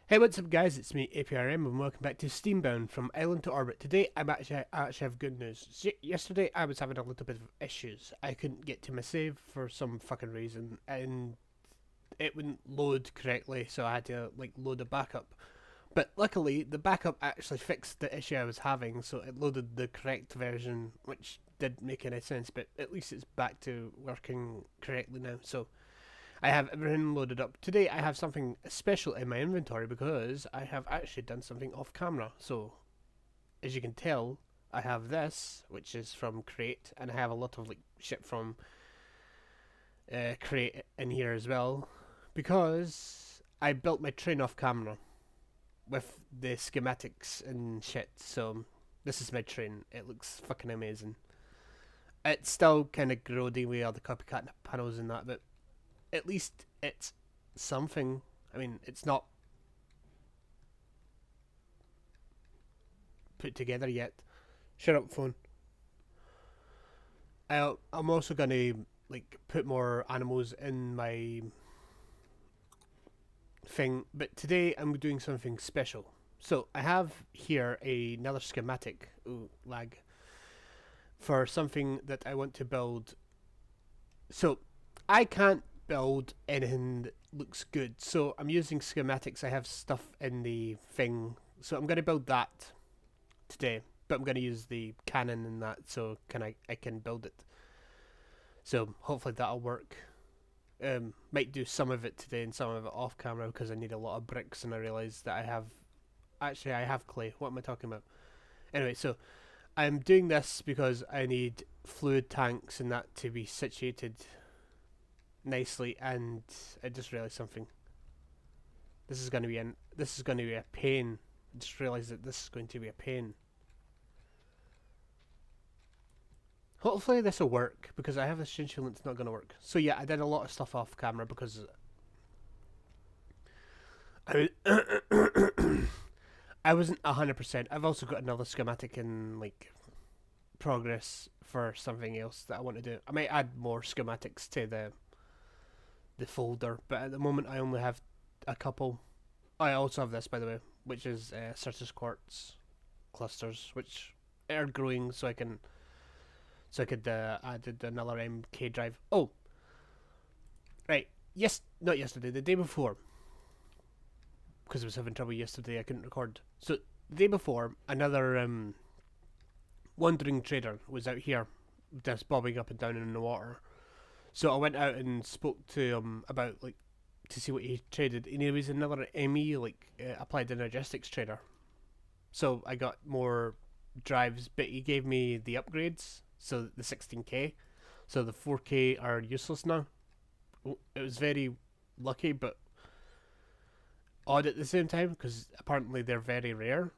Hey, what's up, guys? It's me, APRM, and welcome back to Steambound from Island to Orbit. Today, I actually have good news. Yesterday, I was having a little bit of issues. I couldn't get to my save for some fucking reason, and it wouldn't load correctly, so I had to load a backup. But luckily, the backup actually fixed the issue I was having, so it loaded the correct version, which didn't make any sense. But at least it's back to working correctly now. So I have everything loaded up. Today I have something special in my inventory because I have actually done something off camera. So, as you can tell, I have this, which is from Crate, and I have a lot of shit from Crate in here as well, because I built my train off camera with the schematics and shit. So, this is my train. It looks fucking amazing. It's still kind of grody with all the copycat panels and that, but at least it's something. I mean, it's not put together yet. Shut up, phone. I'm also gonna put more animals in my thing, but today I'm doing something special. So I have here another schematic. Ooh, lag. For something that I want to build. So I can't build anything that looks good. So I'm using schematics. I have stuff in the thing. So I'm going to build that today. But I'm going to use the cannon and that so I can build it. So hopefully that'll work. Might do some of it today and some of it off camera because I need a lot of bricks and I realise that I have clay. What am I talking about? Anyway, so I'm doing this because I need fluid tanks and that to be situated nicely, and I just realised something. This is going to be a pain. I just realised that this is going to be a pain. Hopefully this will work because I have a shinshul that's not going to work. So yeah, I did a lot of stuff off camera because I wasn't 100%. I've also got another schematic in progress for something else that I want to do. I might add more schematics to the folder, but at the moment I only have a couple. I also have this, by the way, which is Certus quartz clusters, which are growing, so I could add another MK drive. Oh, right. Yes, not yesterday. The day before, because I was having trouble yesterday. I couldn't record. So the day before, another wandering trader was out here, just bobbing up and down in the water. So I went out and spoke to him about to see what he traded, and he was another ME applied energistics trader. So I got more drives, but he gave me the upgrades, so the 16K. So the 4K are useless now. It was very lucky, but odd at the same time because apparently they're very rare.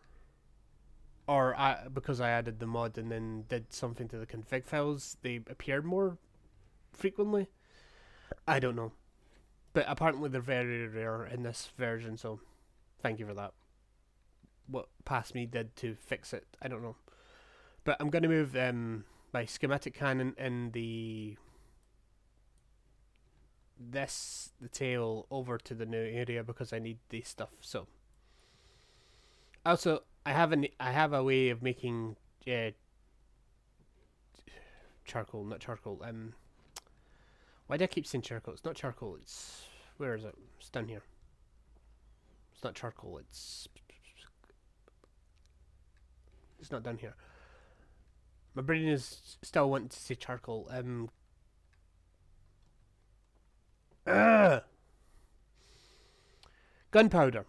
Or because I added the mod and then did something to the config files, they appear more frequently. I don't know. But apparently they're very rare in this version, so thank you for that. What past me did to fix it, I don't know. But I'm going to move my schematic cannon in the tail over to the new area because I need the stuff. So also I have a way of making charcoal, not charcoal. Why do I keep saying charcoal? It's not charcoal. It's where is it? It's down here. It's not charcoal. It's not down here. My brain is still wanting to say charcoal. Gunpowder.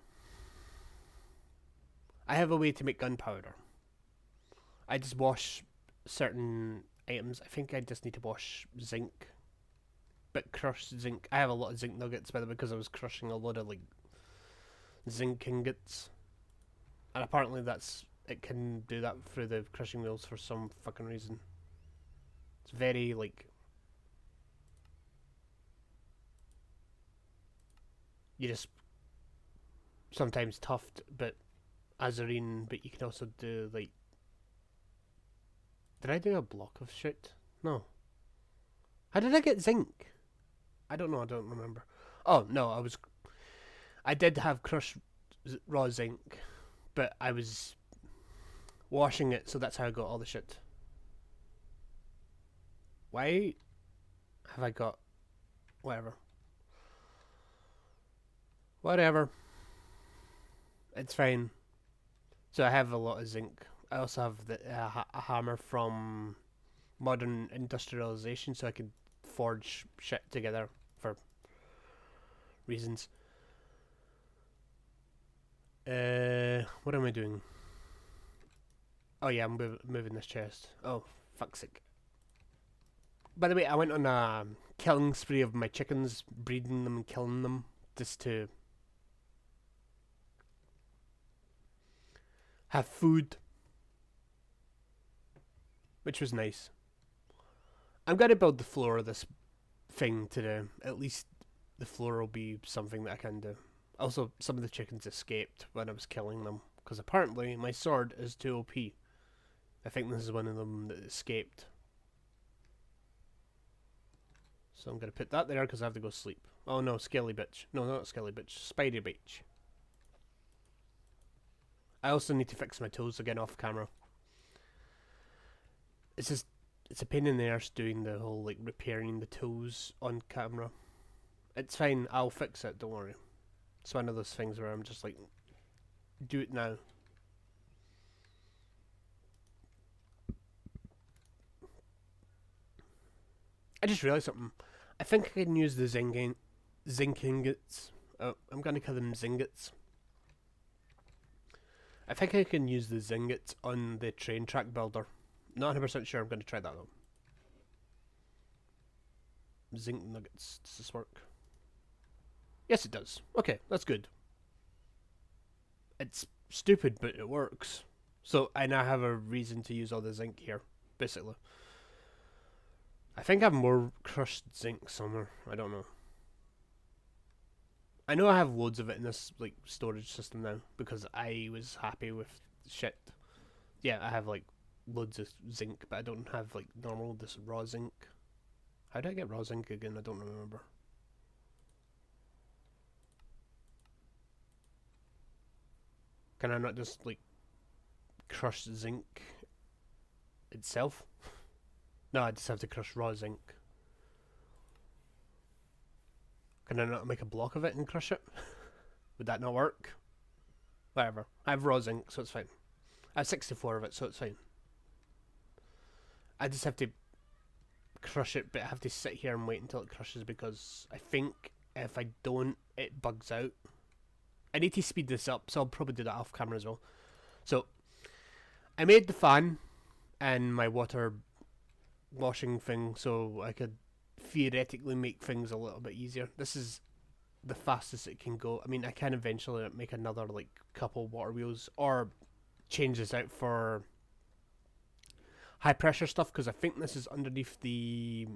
I have a way to make gunpowder. I just wash certain items. I think I just need to wash zinc. But crushed zinc. I have a lot of zinc nuggets, by the way, because I was crushing a lot of zinc ingots. And apparently it can do that through the crushing wheels for some fucking reason. It's very you just sometimes tough, but azarine, but you can also do did I do a block of shit? No. How did I get zinc? I don't know, I don't remember. Oh no, I did have crushed raw zinc, but I was washing it, so that's how I got all the shit. Why have I got whatever? Whatever. It's fine. So I have a lot of zinc. I also have a hammer from modern industrialization, so I can forge shit together for reasons. What am I doing? Oh yeah, I'm moving this chest. Oh, fuck's sake. By the way, I went on a killing spree of my chickens, breeding them and killing them, just to have food, which was nice. I'm gonna build the floor of this thing today. At least the floor will be something that I can do. Also, some of the chickens escaped when I was killing them, because apparently my sword is too OP. I think this is one of them that escaped. So I'm going to put that there because I have to go sleep. Oh no, Skelly bitch. No, not Skelly bitch. Spidey bitch. I also need to fix my toes again off camera. It's just, it's a pain in the arse doing the whole like repairing the toes on camera. It's fine, I'll fix it, don't worry. It's one of those things where I'm just like, do it now. I just realised something. I think I can use the zinc ingots. Oh, I'm going to call them zingets. I think I can use the zingets on the train track builder. Not 100% sure, I'm going to try that though. Zinc nuggets, does this work? Yes it does. Okay, that's good. It's stupid, but it works. So I now have a reason to use all the zinc here, basically. I think I have more crushed zinc somewhere. I don't know. I know I have loads of it in this like storage system now because I was happy with shit. Yeah, I have like loads of zinc, but I don't have like normal this raw zinc. How did I get raw zinc again? I don't remember. Can I not just like crush zinc itself? No, I just have to crush raw zinc. Can I not make a block of it and crush it? Would that not work? Whatever. I have raw zinc, so it's fine. I have 64 of it, so it's fine. I just have to crush it, but I have to sit here and wait until it crushes because I think if I don't, it bugs out. I need to speed this up, so I'll probably do that off camera as well. So, I made the fan and my water washing thing so I could theoretically make things a little bit easier. This is the fastest it can go. I mean, I can eventually make another like couple water wheels or change this out for high pressure stuff because I think this is underneath the.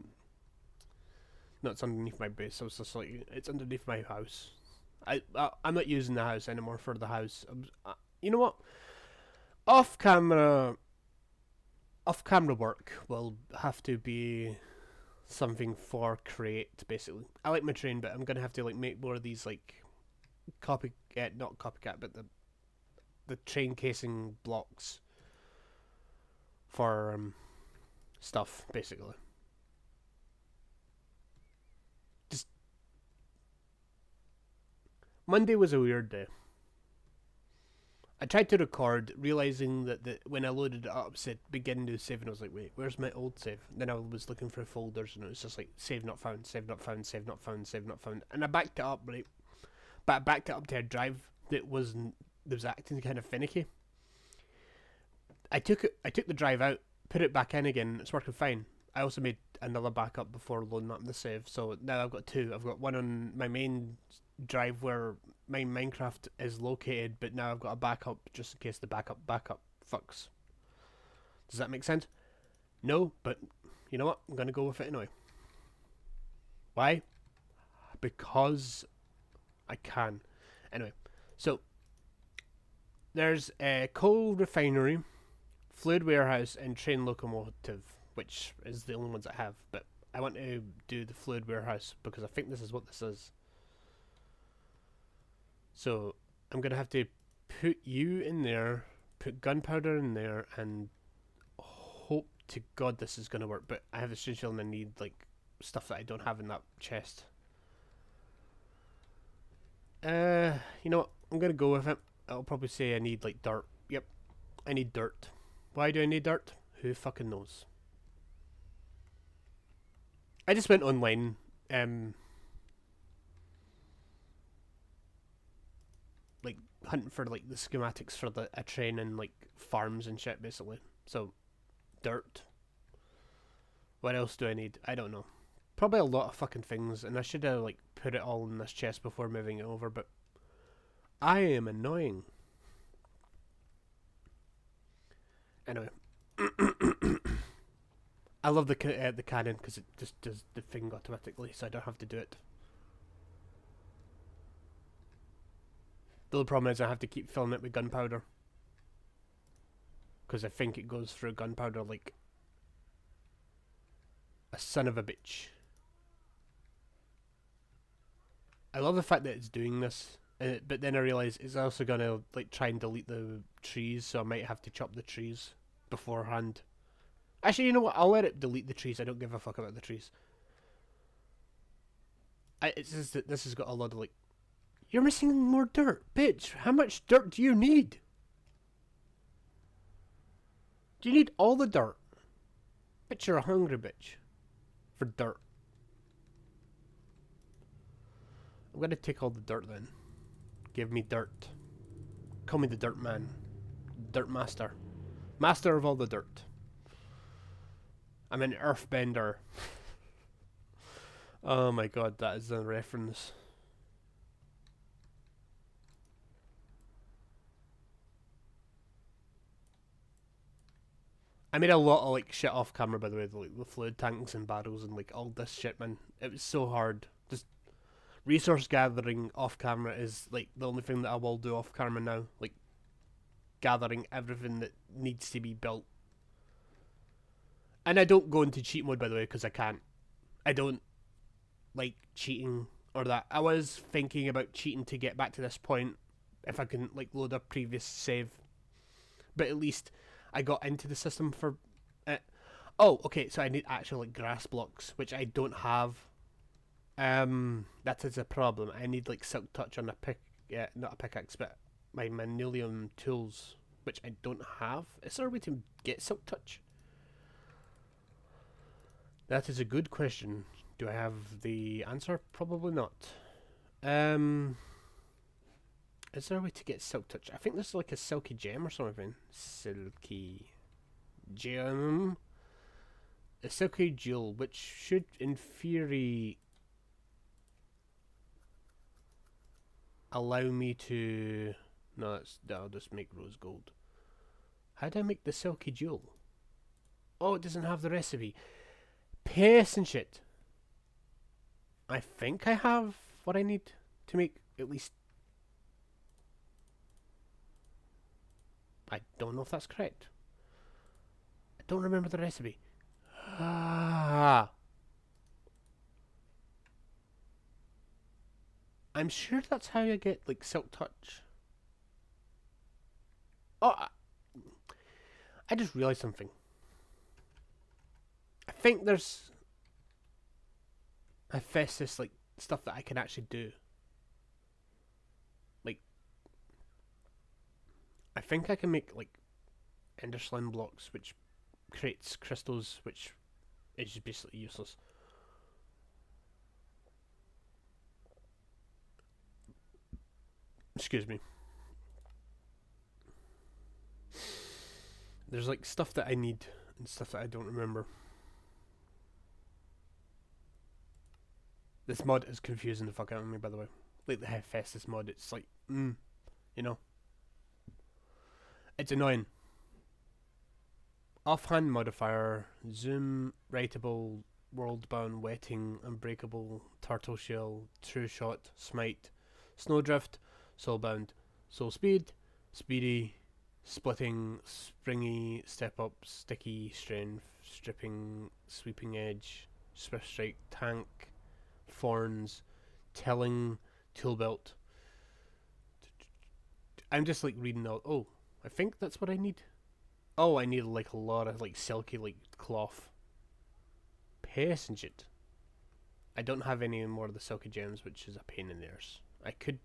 No, it's underneath my base. I was just like, it's underneath my house. I'm not using the house anymore for the house. You know what? Off camera work will have to be something for create basically. I like my train, but I'm gonna have to like make more of these like not copycat, but the train casing blocks for stuff basically. Just Monday was a weird day. I tried to record, realizing that when I loaded it up, said begin new save, and I was like, wait, where's my old save? And then I was looking for folders, and it was just like save not found, save not found, save not found, save not found, and I backed it up, right? But I backed it up to a drive that was acting kind of finicky. I took the drive out, put it back in again, and it's working fine. I also made another backup before loading up the save, so now I've got two. I've got one on my main drive where my Minecraft is located, but now I've got a backup just in case the backup fucks. Does that make sense? No, but you know what? I'm gonna go with it anyway. Why? Because I can. Anyway, so there's a coal refinery, fluid warehouse, and train locomotive, which is the only ones I have. But I want to do the fluid warehouse because I think this is what this is. So I'm gonna have to put you in there, put gunpowder in there, and hope to God this is gonna work. But I have a strange feeling I need like stuff that I don't have in that chest. You know what? I'm gonna go with it. I'll probably say I need like dirt. Yep, I need dirt. Why do I need dirt? Who fucking knows? I just went online, like hunting for like the schematics for the a train and like farms and shit basically. So dirt. What else do I need? I don't know. Probably a lot of fucking things, and I should have like put it all in this chest before moving it over. But I am annoying. Anyway, I love the cannon because it just does the thing automatically, so I don't have to do it. The only problem is I have to keep filling it with gunpowder because I think it goes through gunpowder like a son of a bitch. I love the fact that it's doing this, but then I realise it's also gonna like try and delete the trees, so I might have to chop the trees beforehand. Actually, you know what? I'll let it delete the trees. I don't give a fuck about the trees. It's just that this has got a lot of like, you're missing more dirt, bitch. How much dirt do you need? Do you need all the dirt? Bitch, you're a hungry bitch for dirt. I'm gonna take all the dirt then. Give me dirt. Call me the dirt man. Dirt master. Master of all the dirt. I'm an earthbender. Oh my god, that is a reference. I made a lot of like shit off camera, by the way, like the fluid tanks and barrels and like all this shit, man. It was so hard. Just resource gathering off camera is like the only thing that I will do off camera now. Like gathering everything that needs to be built. And I don't go into cheat mode, by the way, because I can't. I don't like cheating or that. I was thinking about cheating to get back to this point if I can like load a previous save, but at least I got into the system for it. Oh, okay, so I need actual like grass blocks, which I don't have. That is a problem. I need like silk touch on a pick, yeah, not a pickaxe, but my manulium tools, which I don't have. Is there a way to get silk touch? That is a good question. Do I have the answer? Probably not. Is there a way to get silk touch? I think there's like a silky gem or something. Silky gem. A silky jewel, which should, in theory, allow me to. No, I'll just make rose gold. How do I make the silky jewel? Oh, it doesn't have the recipe. Piss and shit. I think I have what I need to make at least. I don't know if that's correct. I don't remember the recipe. Ah. I'm sure that's how you get like silk touch. Oh, I just realised something. I think there's Hephaestus like stuff that I can actually do. Like, I think I can make like ender slime blocks, which creates crystals, which is just basically useless. Excuse me. There's like stuff that I need and stuff that I don't remember. This mod is confusing the fuck out of me, by the way. Like the Hephaestus mod, it's like, you know. It's annoying. Offhand modifier, zoom, writable, world-bound, wetting, unbreakable, turtle shell, true shot, smite, snowdrift, soulbound, soul speed, speedy, splitting, springy, step up, sticky, strength, stripping, sweeping edge, swift strike, tank, thorns, telling, tool belt, I'm just like reading out. Oh, I think that's what I need. Oh, I need like a lot of like silky like cloth. Patient. I don't have any more of the silky gems, which is a pain in the arse. I could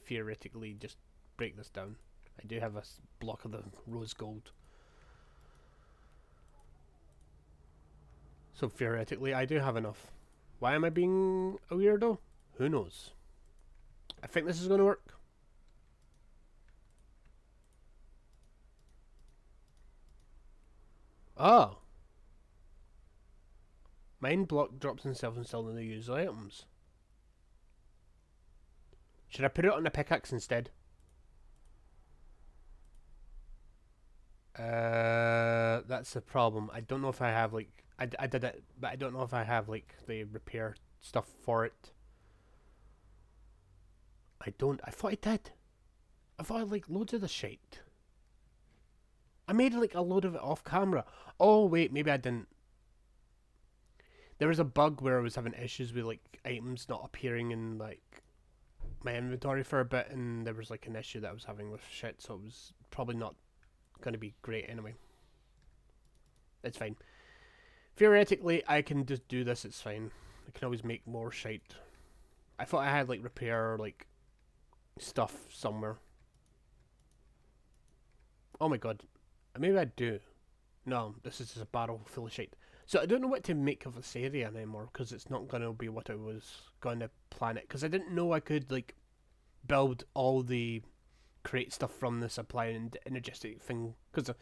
theoretically just break this down. I do have a block of the rose gold. So theoretically, I do have enough. Why am I being a weirdo? Who knows? I think this is going to work. Oh. Mine block drops himself and still in the use items. Should I put it on a pickaxe instead? That's the problem. I don't know if I have like I did it, but I don't know if I have like the repair stuff for it. I don't. I thought I did. I thought I had like loads of the shit. I made like a load of it off camera. Oh wait, maybe I didn't. There was a bug where I was having issues with like items not appearing in like my inventory for a bit, and there was like an issue that I was having with shit, so it was probably not going to be great anyway. It's fine. Theoretically, I can just do this, it's fine. I can always make more shite. I thought I had like repair like stuff somewhere. Oh my god. Maybe I do. No, this is just a barrel full of shit. So I don't know what to make of this area anymore, because it's not going to be what I was going to plan it. Because I didn't know I could like build all the create stuff from the supply and energetic thing. Because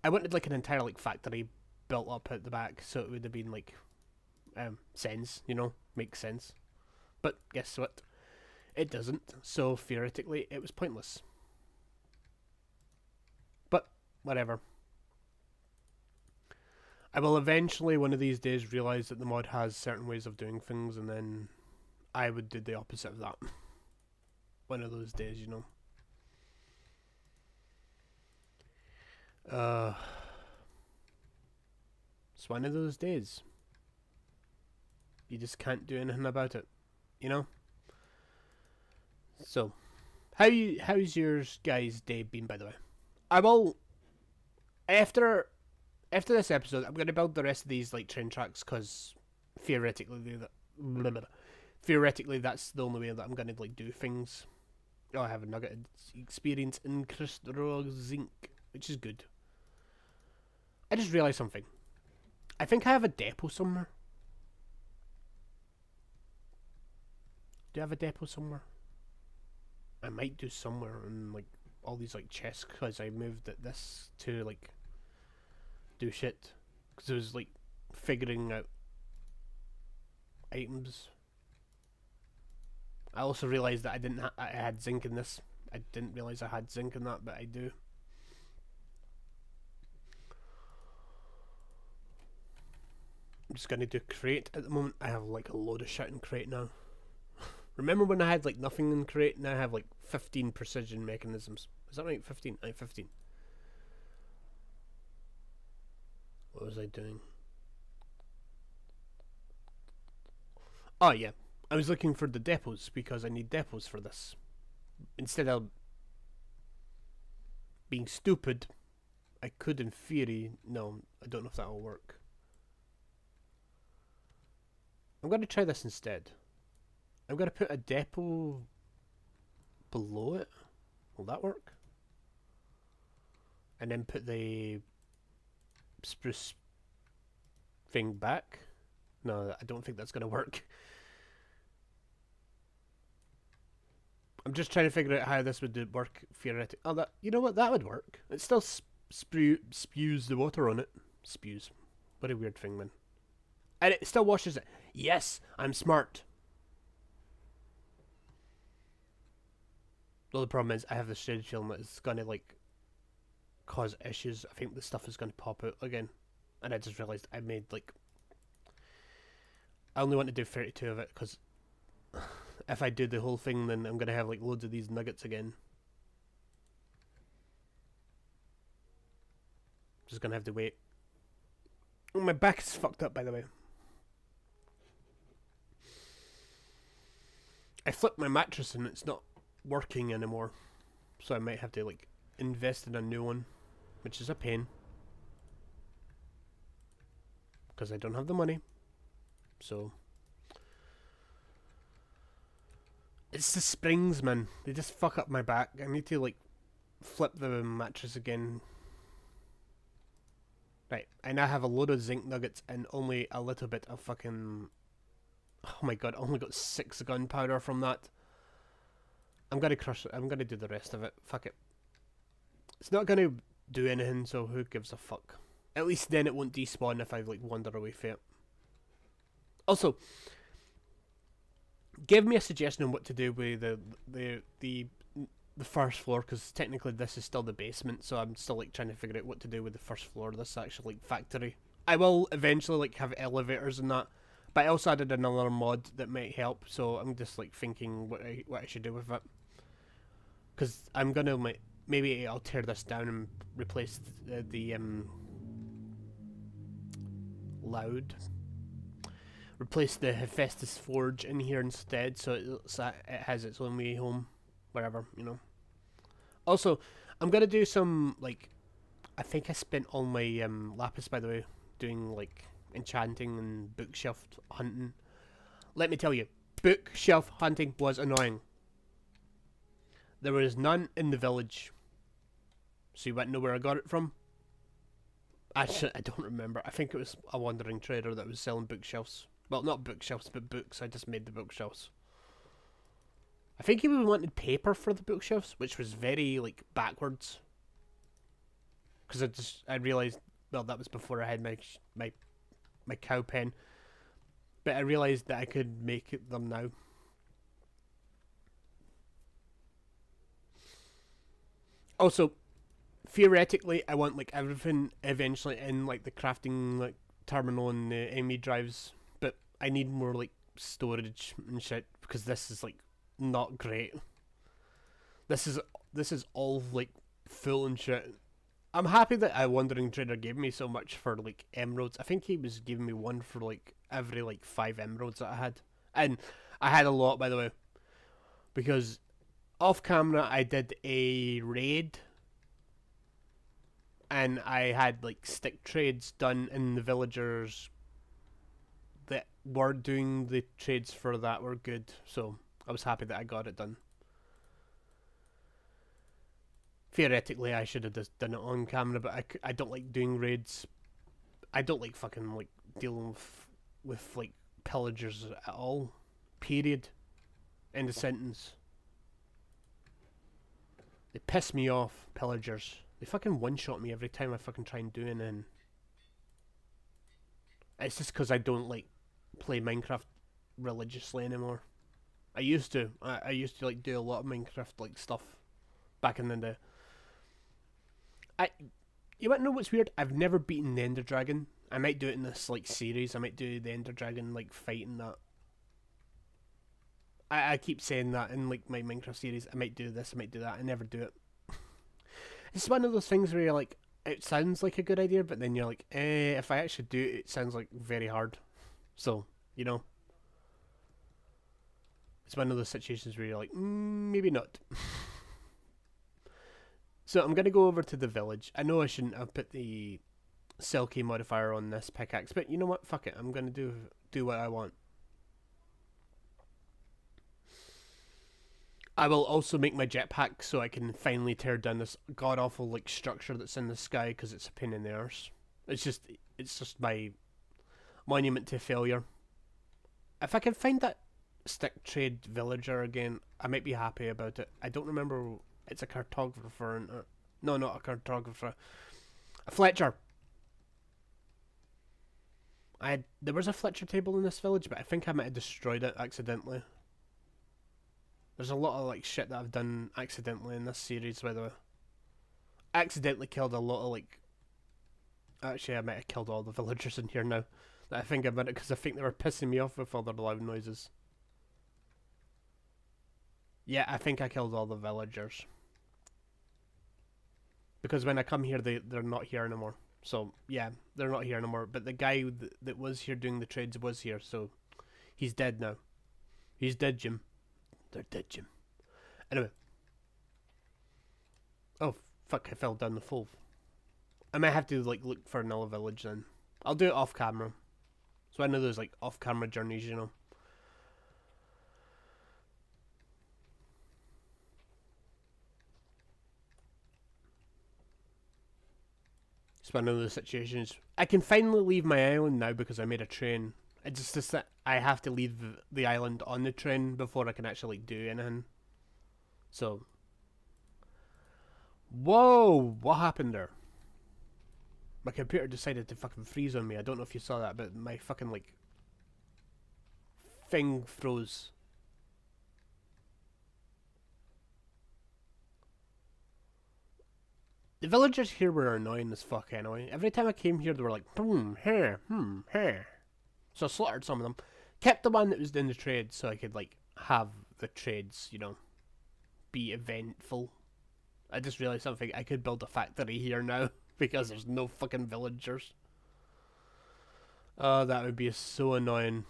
I wanted like an entire like factory built up at the back, so it would have been like sense, you know, makes sense. But guess what? It doesn't. So theoretically, it was pointless. But whatever. I will eventually, one of these days, realise that the mod has certain ways of doing things, and then I would do the opposite of that. One of those days, you know. It's one of those days. You just can't do anything about it, you know. So, how's yours guys' day been, by the way? I will after this episode, I'm gonna build the rest of these like train tracks because theoretically, theoretically that's the only way that I'm gonna like do things. Oh, I have a nugget experience in crystal zinc, which is good. I just realised something. I think I have a depot somewhere. Do I have a depot somewhere? I might do somewhere in like all these like chests because I moved this to like do shit because I was like figuring out items. I also realised that I had zinc in this. I didn't realise I had zinc in that, but I do. I'm just gonna do crate at the moment. I have like a load of shit in crate now. Remember when I had like nothing in crate? Now I have like 15 precision mechanisms. Is that right? 15? 15. What was I doing? Oh yeah, I was looking for the depots because I need depots for this. Instead of being stupid, I could in theory. No, I don't know if that will work. I'm going to try this instead. I'm going to put a depot below it. Will that work? And then put the spruce thing back. No, I don't think that's going to work. I'm just trying to figure out how this would work theoretically. Oh, that, you know what? That would work. It still spews the water on it. Spews. What a weird thing, man. And it still washes it. Yes, I'm smart. Well, the problem is I have the shade film that is going to like cause issues. I think the stuff is going to pop out again. And I just realised I made like... I only want to do 32 of it because if I do the whole thing, then I'm going to have like loads of these nuggets again. Just going to have to wait. Oh, my back is fucked up, by the way. I flipped my mattress and it's not working anymore. so I might have to like invest in a new one, which is a pain because I don't have the money. So it's the springs, man. They just fuck up my back. I need to like flip the mattress again. Right, I now have a load of zinc nuggets and only a little bit of fucking... Oh my god, I only got 6 gunpowder from that. I'm gonna crush it. I'm gonna do the rest of it. Fuck it. It's not gonna do anything, so who gives a fuck? At least then it won't despawn if I like wander away from it. Also, give me a suggestion on what to do with the first floor, because technically this is still the basement, so I'm still like trying to figure out what to do with the first floor of this actual like factory. I will eventually like have elevators and that, but I also added another mod that might help, so I'm just like thinking what I should do with it. Because I'm gonna maybe I'll tear this down and replace the replace the Hephaestus Forge in here instead, so it has its own way home, wherever, you know. Also, I'm gonna do some like, I think I spent all my lapis, by the way, doing like enchanting and bookshelf hunting. Let me tell you, bookshelf hunting was annoying. There was none in the village. So you want to know where I got it from? Actually, I don't remember. I think it was a wandering trader that was selling bookshelves. Well, not bookshelves, but books. I just made the bookshelves. I think he wanted paper for the bookshelves, which was very, like, backwards. Because I realised, well, that was before I had my cow pen. But I realised that I could make them now. Also, theoretically, I want like everything eventually in like the crafting like terminal and the ME drives, but I need more like storage and shit because this is like not great. This is all like full and shit. I'm happy that a wandering trader gave me so much for like emeralds. I think he was giving me one for like every like 5 emeralds that I had, and I had a lot, by the way, because off camera I did a raid and I had like stick trades done, and the villagers that were doing the trades for that were good, so I was happy that I got it done. Theoretically I should have just done it on camera, but I don't like doing raids. I don't like fucking like dealing with like pillagers at all, period. End of sentence. They piss me off, pillagers. They fucking one-shot me every time I fucking try and do anything. It's just because I don't like play Minecraft religiously anymore. I used to. I used to like do a lot of Minecraft like stuff back in the day. You might know what's weird? I've never beaten the Ender Dragon. I might do it in this like series. I might do the Ender Dragon like fight and that. I keep saying that in like my Minecraft series. I might do this, I might do that. I never do it. It's one of those things where you're like, it sounds like a good idea, but then you're like, if I actually do it, it sounds like very hard. So, you know. It's one of those situations where you're like, maybe not. So I'm going to go over to the village. I know I shouldn't have put the Silky modifier on this pickaxe, but you know what? Fuck it. I'm going to do what I want. I will also make my jetpack so I can finally tear down this god awful like structure that's in the sky because it's a pain in the arse. It's just my monument to failure. If I can find that stick trade villager again, I might be happy about it. I don't remember. It's a cartographer, isn't it? No, not a cartographer. A Fletcher. There was a Fletcher table in this village, but I think I might have destroyed it accidentally. There's a lot of like shit that I've done accidentally in this series, by the way. I accidentally killed a lot of like... Actually, I might have killed all the villagers in here now that I think about it, because I think they were pissing me off with all their loud noises. Yeah, I think I killed all the villagers. Because when I come here, they're not here anymore. So, yeah, they're not here anymore. But the guy that was here doing the trades was here, so he's dead now. He's dead, Jim. They're dead, Jim. Anyway. Fuck, I fell down the hole. I might have to like look for another village then. I'll do it off camera. So I know there's like off camera journeys, you know. So I know the situations. I can finally leave my island now because I made a train. It's just that I have to leave the island on the train before I can actually like, do anything. So, whoa, what happened there? My computer decided to fucking freeze on me. I don't know if you saw that, but my fucking like thing froze. The villagers here were annoying as fuck anyway. Every time I came here, they were like, here. So I slaughtered some of them. Kept the one that was in the trade so I could, like, have the trades, you know, be eventful. I just realised something. I could build a factory here now because there's no fucking villagers. Oh, that would be so annoying.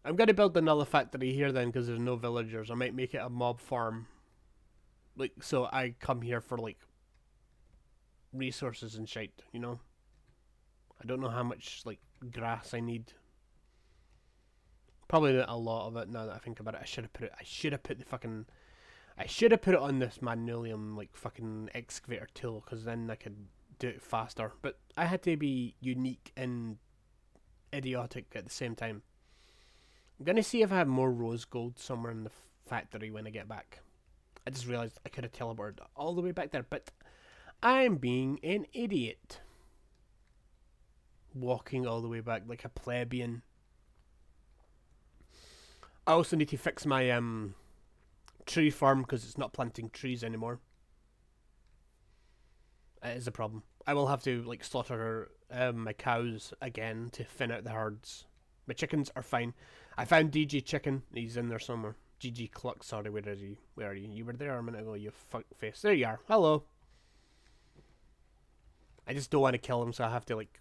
I'm going to build another factory here then because there's no villagers. I might make it a mob farm. Like, so I come here for, like, resources and shit, you know? I don't know how much, like, grass I need. Probably not a lot of it now that I think about it. I should have put it on this manualium, like, fucking excavator tool, because then I could do it faster. But I had to be unique and idiotic at the same time. I'm gonna see if I have more rose gold somewhere in the factory when I get back. I just realised I could have teleported all the way back there, but I'm being an idiot. Walking all the way back like a plebeian. I also need to fix my tree farm because it's not planting trees anymore. It is a problem. I will have to like slaughter my cows again to thin out the herds. My chickens are fine. I found DG Chicken. He's in there somewhere. GG Cluck. Sorry, where is he? Where are you? You were there a minute ago, you fuck face. There you are. Hello. I just don't want to kill him, so I have to like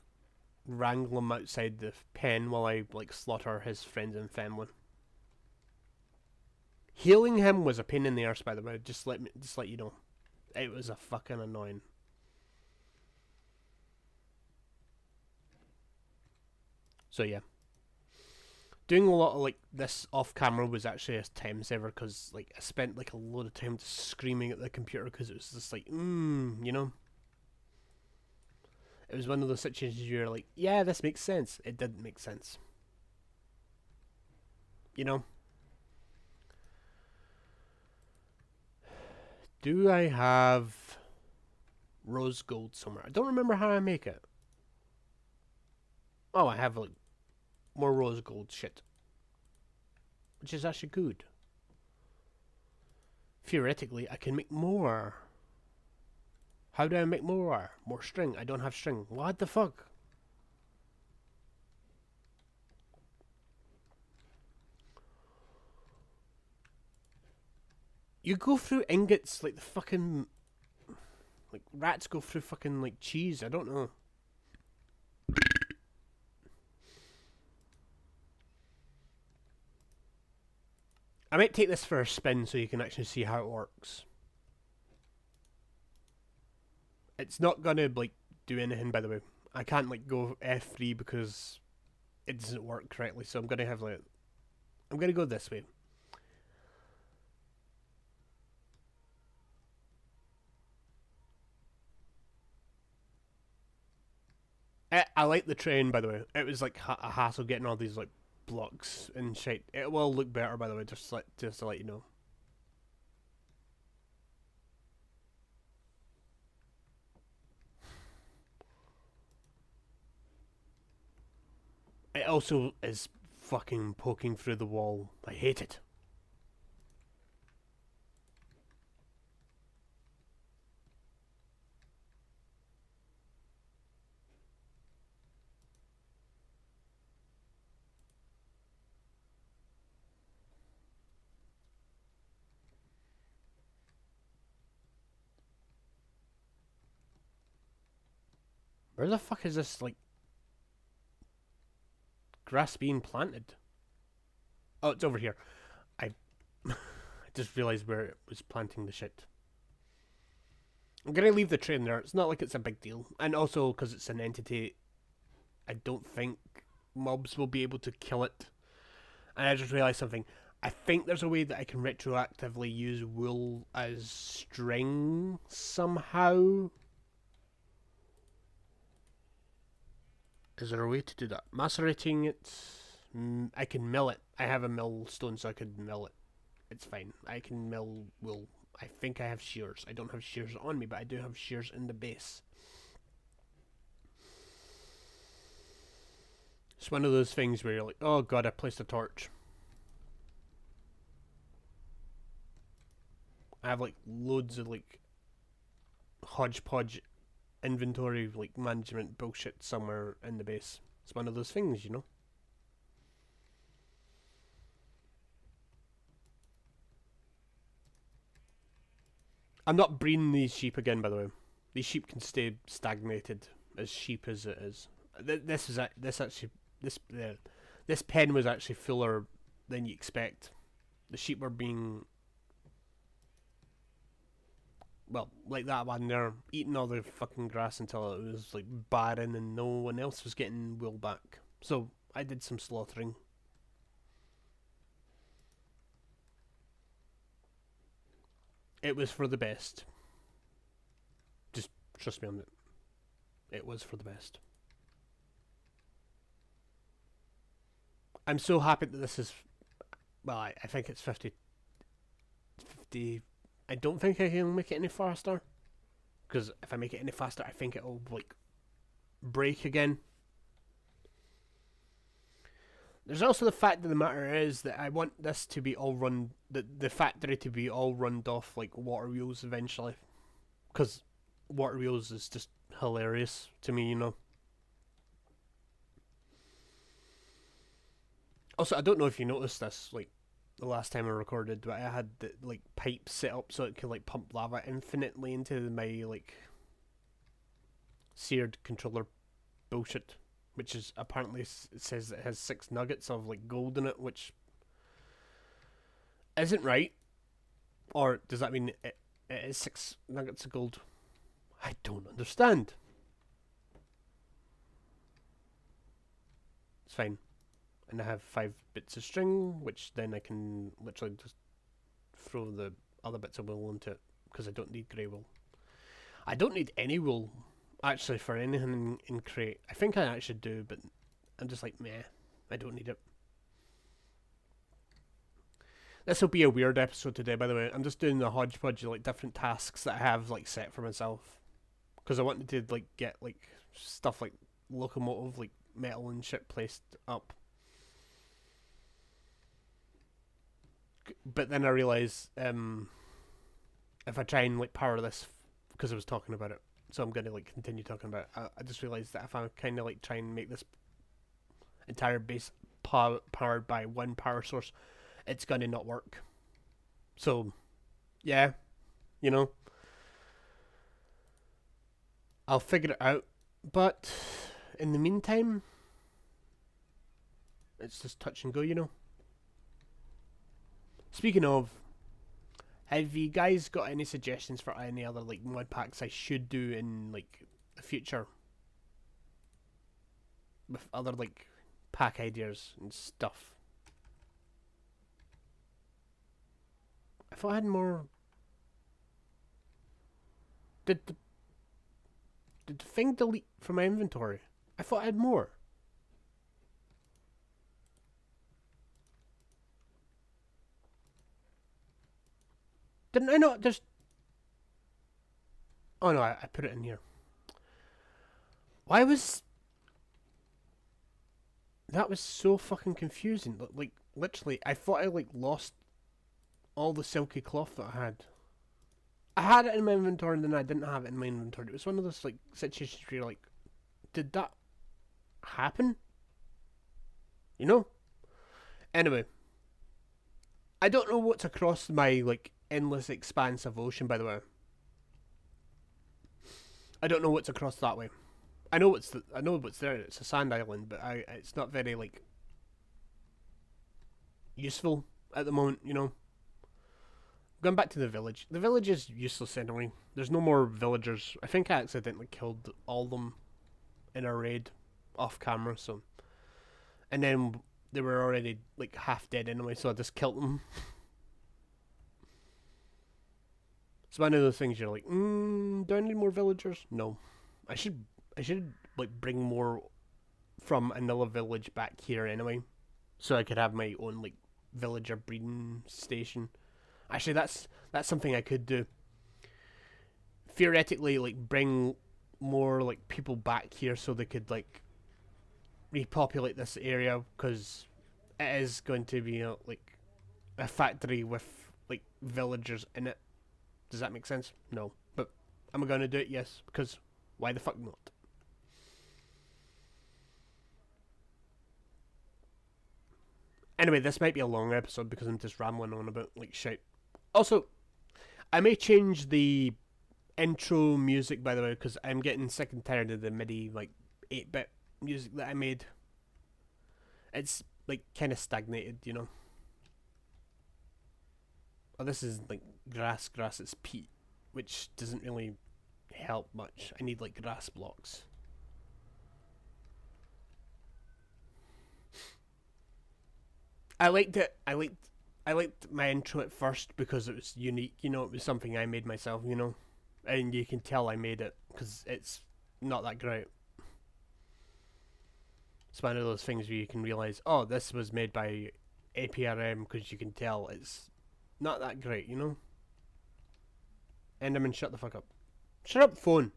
wrangle him outside the pen while I like slaughter his friends and family. Healing him was a pain in the arse, by the way. Just let you know, it was a fucking annoying. So yeah, doing a lot of like this off camera was actually a time saver because like I spent like a load of time just screaming at the computer because it was just like you know. It was one of those situations you're like, yeah, this makes sense. It didn't make sense. You know? Do I have rose gold somewhere? I don't remember how I make it. Oh, I have like more rose gold shit. Which is actually good. Theoretically, I can make more. How do I make more? More string. I don't have string. What the fuck? You go through ingots like the fucking... Like rats go through fucking like cheese. I don't know. I might take this for a spin so you can actually see how it works. It's not gonna like do anything, by the way. I can't like go F3 because it doesn't work correctly, so I'm gonna have like I'm gonna go this way. I like the train, by the way. It was like a hassle getting all these like blocks and shit. It will look better, by the way, just to let you know. It also is fucking poking through the wall. I hate it. Where the fuck is this like grass being planted? Oh, it's over here. I just realised where it was planting the shit. I'm gonna leave the train there. It's not like it's a big deal, and also because it's an entity, I don't think mobs will be able to kill it. And I just realised something. I think there's a way that I can retroactively use wool as string somehow. Is there a way to do that? Macerating it. I can mill it. I have a millstone, so I could mill it. It's fine. I can mill wool. I think I have shears. I don't have shears on me, but I do have shears in the base. It's one of those things where you're like, oh god, I placed a torch. I have like loads of like hodgepodge inventory like management bullshit somewhere in the base. It's one of those things, you know. I'm not breeding these sheep again, by the way. These sheep can stay stagnated as sheep as it is. This pen was actually fuller than you expect. The sheep were being, well, like that one there, eating all the fucking grass until it was like barren and no one else was getting wool back. So I did some slaughtering. It was for the best. Just trust me on it. It was for the best. I'm so happy that this is, well, I think it's 50. I don't think I can make it any faster. Because if I make it any faster, I think it'll, like, break again. There's also the fact of the matter is that I want this to be all run, the factory to be all runned off like water wheels eventually. Because water wheels is just hilarious to me, you know. Also, I don't know if you noticed this, like, the last time I recorded, but I had the, like, pipe set up so it could, like, pump lava infinitely into my, like, seared controller bullshit. Which is apparently, it says it has 6 nuggets of like gold in it, which isn't right. Or does that mean it is 6 nuggets of gold? I don't understand. It's fine. And I have 5 bits of string, which then I can literally just throw the other bits of wool into it, because I don't need grey wool. I don't need any wool. Actually, for anything in crate, I think I actually do, but I'm just like, meh, I don't need it. This will be a weird episode today, by the way. I'm just doing the hodgepodge of like different tasks that I have like set for myself, because I wanted to like get like stuff like locomotive, like metal and shit placed up. But then I realised if I try and like power this, because I was talking about it. So I'm going to like continue talking about it. I just realised that if I kind of like try and make this entire base powered by one power source, it's going to not work. So, yeah, you know, I'll figure it out. But in the meantime, it's just touch and go, you know. Speaking of, have you guys got any suggestions for any other like mod packs I should do in like the future? With other like pack ideas and stuff. I thought I had more. Did the thing delete from my inventory? I thought I had more. Didn't I not just... Oh no, I put it in here. Why was... That was so fucking confusing. Like, literally, I thought I, like, lost all the silky cloth that I had. I had it in my inventory and then I didn't have it in my inventory. It was one of those, like, situations where you're like, did that happen? You know? Anyway. I don't know what's across my, like, endless expanse of ocean, by the way. I don't know what's across that way. I know what's there. It's a sand island, but it's not very like useful at the moment. You know, Going back to the village. The village is useless anyway. There's no more villagers. I think I accidentally killed all of them in a raid off camera, so. And then they were already like half dead anyway, so I just killed them. It's one of those things you're like, do I need more villagers? No. I should like bring more from another village back here anyway. So I could have my own like villager breeding station. Actually that's something I could do. Theoretically, like bring more like people back here so they could like repopulate this area, because it is going to be like a factory with like villagers in it. Does that make sense? No. But am I going to do it? Yes. Because why the fuck not? Anyway, this might be a long episode because I'm just rambling on about like shit. Also, I may change the intro music, by the way, because I'm getting sick and tired of the MIDI like 8-bit music that I made. It's like kind of stagnated, you know. Oh, this is like grass. It's peat, which doesn't really help much. I need like grass blocks. I liked it. I liked my intro at first because it was unique. You know, it was something I made myself. You know, and you can tell I made it because it's not that great. It's one of those things where you can realize, oh, this was made by APRM, because you can tell it's not that great, you know? Enderman, shut the fuck up. Shut up, phone!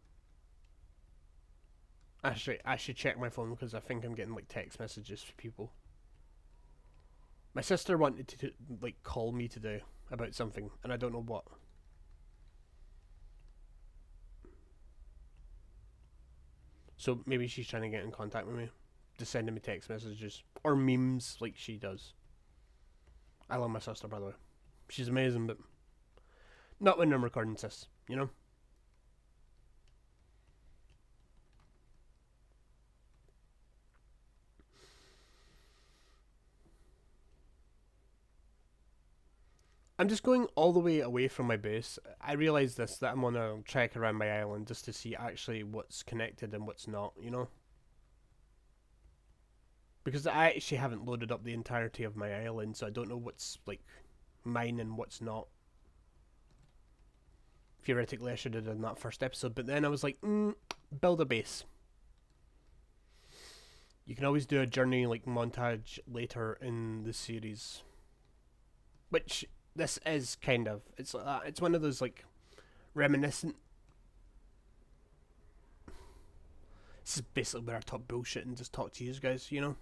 Actually, I should check my phone because I think I'm getting like text messages from people. My sister wanted to like call me today about something, and I don't know what. So maybe she's trying to get in contact with me. Just sending me text messages. Or memes like she does. I love my sister, by the way. She's amazing, but not when I'm recording this, you know? I'm just going all the way away from my base. I realise this, that I'm on a trek around my island just to see actually what's connected and what's not, you know? Because I actually haven't loaded up the entirety of my island, so I don't know what's like mine and what's not. Theoretically, I should have done that first episode, but then I was like, build a base. You can always do a journey like montage later in the series, which this is kind of. It's like that. It's one of those like reminiscent. This is basically where I talk bullshit and just talk to you guys, you know.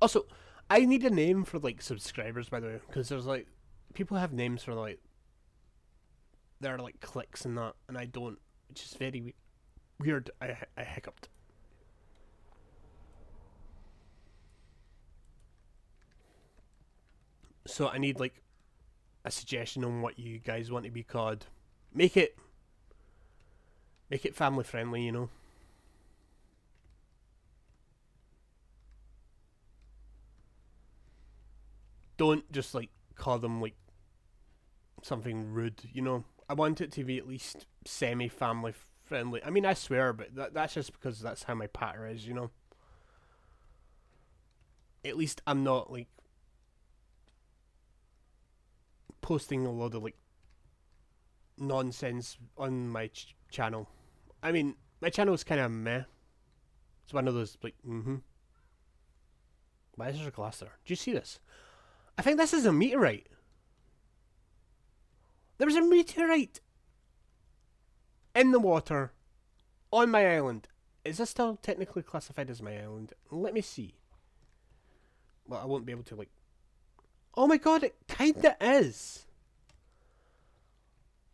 Also, I need a name for like subscribers, by the way, because there's like people have names for like their like clicks and that, and I don't, which is very weird. I hiccuped. So I need like a suggestion on what you guys want to be called. Make it family friendly, you know. Don't just like call them like something rude, you know. I want it to be at least semi-family friendly. I mean, I swear, but that's just because that's how my patter is, you know. At least I'm not like posting a load of like nonsense on my channel. I mean, my channel is kind of meh. It's one of those like, Why is there a glass there? Do you see this? I think this is a meteorite. There was a meteorite in the water on my island. Is this still technically classified as my island? Let me see. Well, I won't be able to like... Oh my god, it kinda is.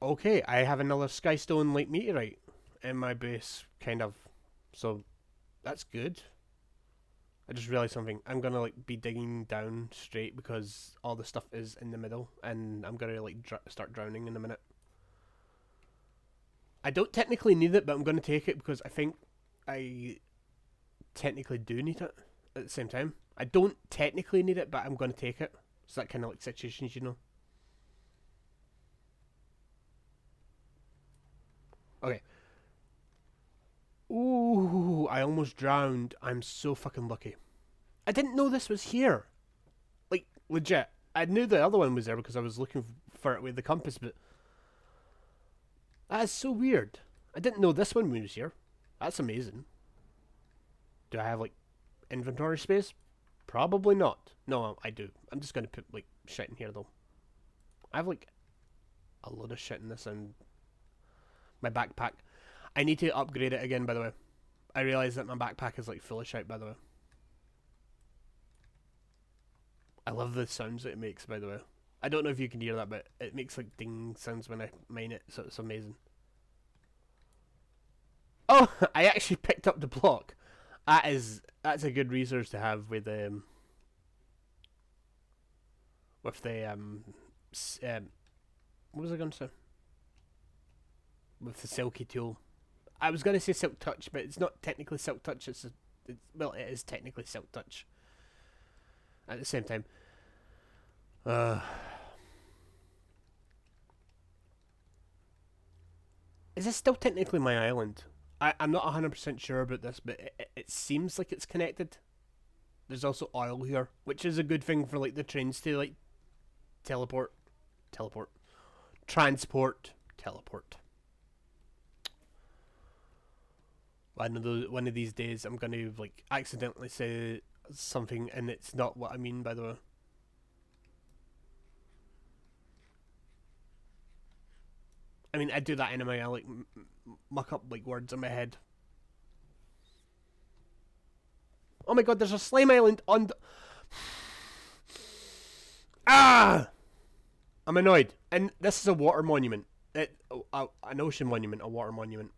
Okay, I have another skystone like meteorite in my base, kind of. So, that's good. I just realised something. I'm gonna like be digging down straight because all the stuff is in the middle, and I'm gonna like start drowning in a minute. I don't technically need it, but I'm gonna take it because I think I technically do need it at the same time. I don't technically need it, but I'm gonna take it. It's that kind of like situations, you know. Okay. Ooh, I almost drowned. I'm so fucking lucky. I didn't know this was here. Like, legit. I knew the other one was there because I was looking for it with the compass, but that is so weird. I didn't know this one was here. That's amazing. Do I have, like, inventory space? Probably not. No, I do. I'm just going to put, like, shit in here, though. I have, like, a load of shit in this and my backpack. I need to upgrade it again, by the way. I realise that my backpack is, like, full of shit, by the way. I love the sounds that it makes, by the way. I don't know if you can hear that, but it makes, like, ding sounds when I mine it, so it's amazing. Oh, I actually picked up the block. That's a good resource to have with the what was I going to say? With the silky tool. I was going to say silk touch, but it's not technically silk touch. Well, it is technically silk touch. At the same time, is this still technically my island? I'm not 100% sure about this, but it seems like it's connected. There's also oil here, which is a good thing for like the trains to like transport. One of these days, I'm gonna like accidentally say something, and it's not what I mean. By the way, I mean I do that anyway. I like muck up like words in my head. Oh my god, there's a slime island on. Ah! I'm annoyed. And this is a water monument. An ocean monument, a water monument.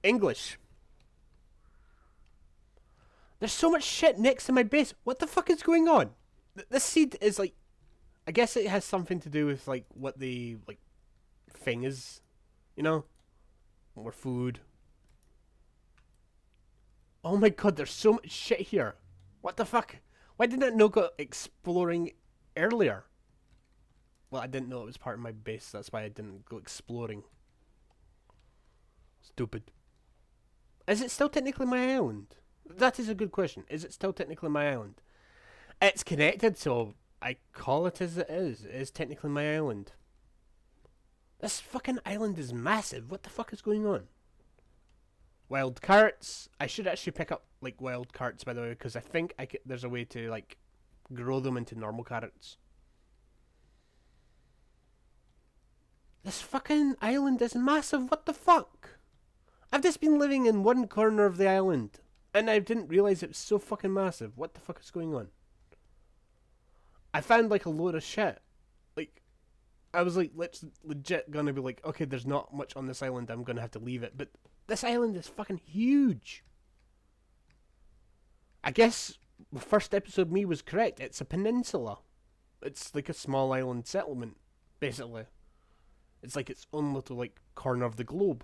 English. There's so much shit next to my base. What the fuck is going on? This seed is like, I guess it has something to do with like what the like thing is, you know, or food. Oh my god, there's so much shit here. What the fuck? Why didn't I know go exploring earlier? Well, I didn't know it was part of my base. That's why I didn't go exploring. Stupid. Is it still technically my island? That is a good question. Is it still technically my island? It's connected, so I call it as it is. It is technically my island. This fucking island is massive. What the fuck is going on? Wild carrots. I should actually pick up like wild carrots, by the way, because I think there's a way to like grow them into normal carrots. This fucking island is massive. What the fuck? I've just been living in one corner of the island, and I didn't realize it was so fucking massive. What the fuck is going on? I found like a load of shit. Like, I was like, legit gonna be like, okay, there's not much on this island. I'm gonna have to leave it. But this island is fucking huge. I guess the first episode of me was correct. It's a peninsula. It's like a small island settlement, basically. It's like its own little like corner of the globe.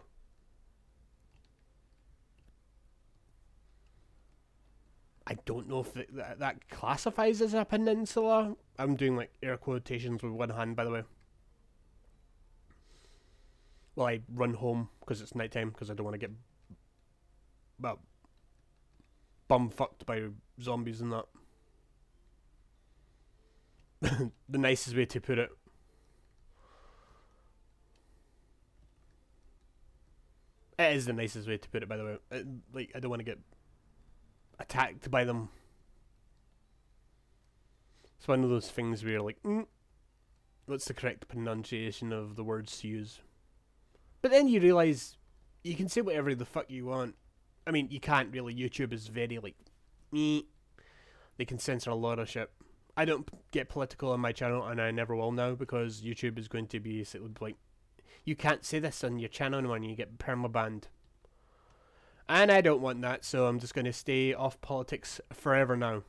I don't know if that classifies as a peninsula. I'm doing like air quotations with one hand, by the way. Well, I run home because it's nighttime because I don't want to get bum-fucked by zombies and that. The nicest way to put it. It is the nicest way to put it, by the way. I don't want to get attacked by them. It's one of those things where you're like, what's the correct pronunciation of the words to use? But then you realise you can say whatever the fuck you want. I mean, you can't really. YouTube is very like, they can censor a lot of shit. I don't get political on my channel, and I never will now, because YouTube is going to be like, you can't say this on your channel anymore and you get perma-banned. And I don't want that, so I'm just going to stay off politics forever now.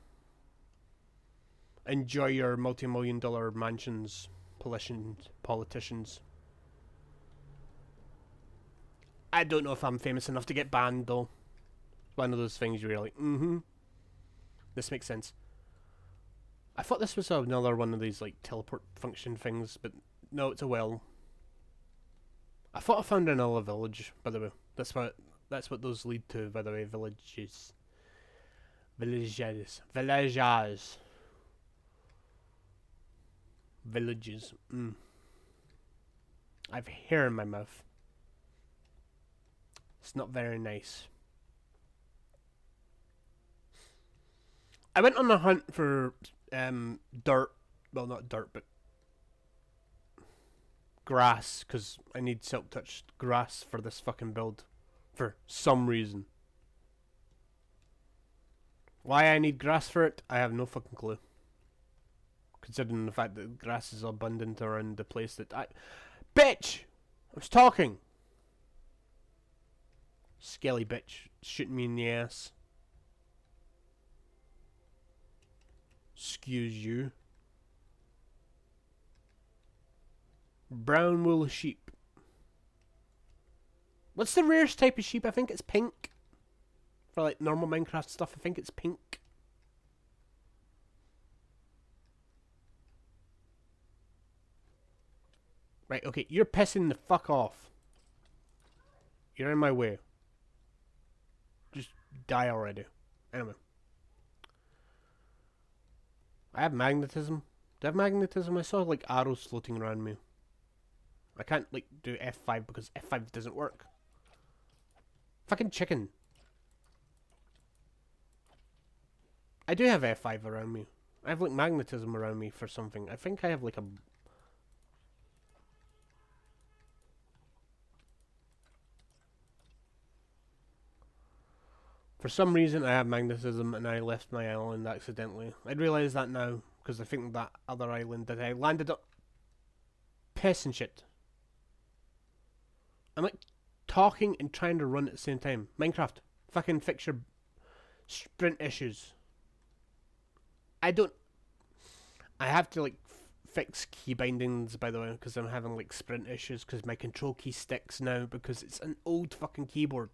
Enjoy your multi-million-dollar mansions, politicians. I don't know if I'm famous enough to get banned, though. One of those things you're like, this makes sense. I thought this was another one of these like teleport function things, but no, it's a well. I thought I found another village, by the way. That's what those lead to, by the way, villages. Villages. Villages. Villages. I have hair in my mouth. It's not very nice. I went on a hunt for dirt. Well, not dirt, but grass, because I need silk-touched grass for this fucking build. For some reason. Why I need grass for it, I have no fucking clue. Considering the fact that grass is abundant around the place that I... Bitch! I was talking! Skelly bitch. Shooting me in the ass. Excuse you. Brown wool sheep. What's the rarest type of sheep? I think it's pink. For like normal Minecraft stuff, I think it's pink. Right, okay, you're pissing the fuck off. You're in my way. Just die already. Anyway. I have magnetism. Do I have magnetism? I saw like arrows floating around me. I can't like do F5 because F5 doesn't work. Fucking chicken. I do have F5 around me. I have like magnetism around me for something. I think I have like a... For some reason I have magnetism and I left my island accidentally. I'd realise that now, because I think that other island that I landed on... Piss and shit. I'm like talking and trying to run at the same time. Minecraft, fucking fix your sprint issues. I have to like fix key bindings, by the way, because I'm having like sprint issues because my control key sticks now because it's an old fucking keyboard.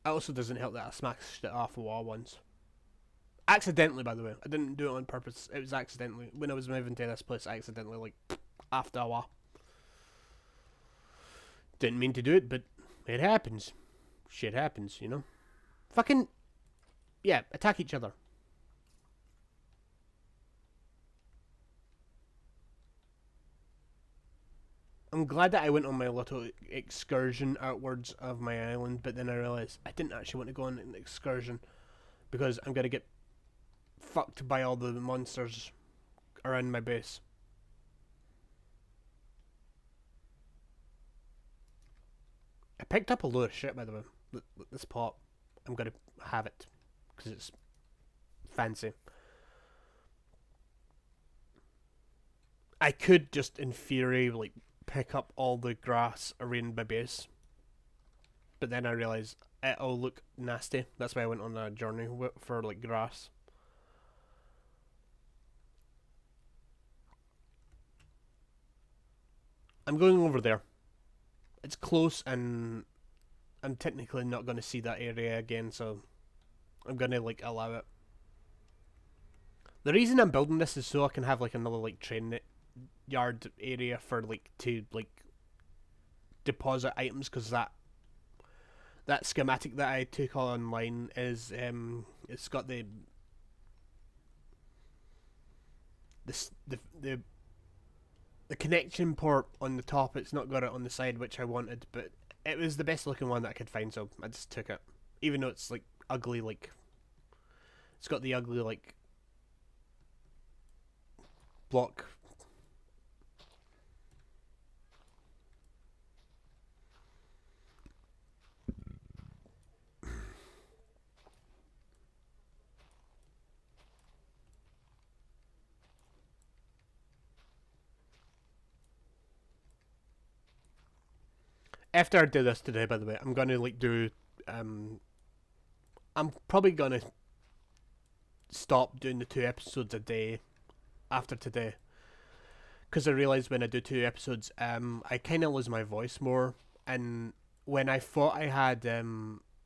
It also doesn't help that I smashed it off a wall once. Accidentally, by the way. I didn't do it on purpose. It was accidentally. When I was moving to this place, I accidentally, like, after a while. Didn't mean to do it, but it happens. Shit happens, you know? Fucking... Yeah, attack each other. I'm glad that I went on my little excursion outwards of my island, but then I realised I didn't actually want to go on an excursion because I'm going to get fucked by all the monsters around my base. I picked up a load of shit, by the way. This pot, I'm going to have it because it's fancy. I could just, in theory, like, pick up all the grass around my base. But then I realised it'll look nasty. That's why I went on a journey for, like, grass. I'm going over there. It's close and I'm technically not going to see that area again, so I'm going to, like, allow it. The reason I'm building this is so I can have, like, another, like, train yard area for, like, to, like, deposit items, because that schematic that I took online is, it's got the connection port on the top. It's not got it on the side, which I wanted, but it was the best looking one that I could find, so I just took it. Even though it's, like, ugly, like, it's got the ugly, like, block. After I do this today, by the way, I'm gonna, like, do, I'm probably gonna stop doing the 2 episodes a day after today, because I realised when I do 2 episodes, I kind of lose my voice more, and when I thought I had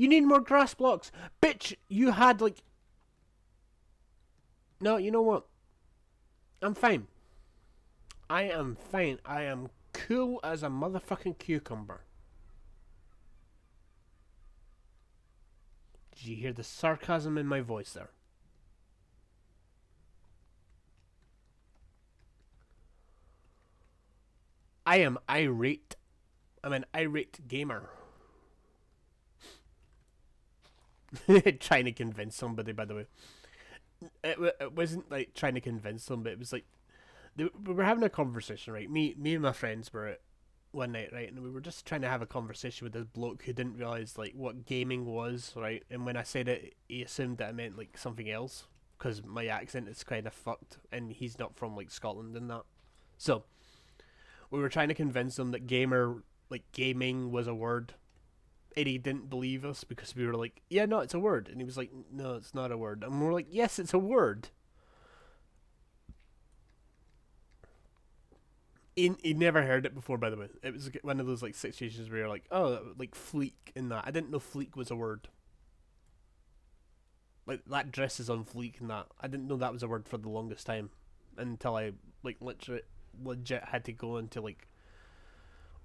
You need more grass blocks. Bitch, you had like... No, you know what? I'm fine. I am fine. I am cool as a motherfucking cucumber. Did you hear the sarcasm in my voice there? I am irate. I'm an irate gamer. Trying to convince somebody, by the way. It wasn't like trying to convince them, but it was like we were having a conversation, right? Me and my friends were at one night, right, and we were just trying to have a conversation with this bloke who didn't realize like what gaming was, right? And when I said it, he assumed that I meant like something else because my accent is kind of fucked, and he's not from like Scotland and that. So we were trying to convince him that gaming was a word, and he didn't believe us because we were like, yeah, no, it's a word, and he was like, no, it's not a word, and we're like, yes, it's a word. He never heard it before, by the way. It was one of those like situations where you're like, oh, like fleek in that. I didn't know fleek was a word. Like that dress is on fleek and that. I didn't know that was a word for the longest time until I like literally legit had to go into like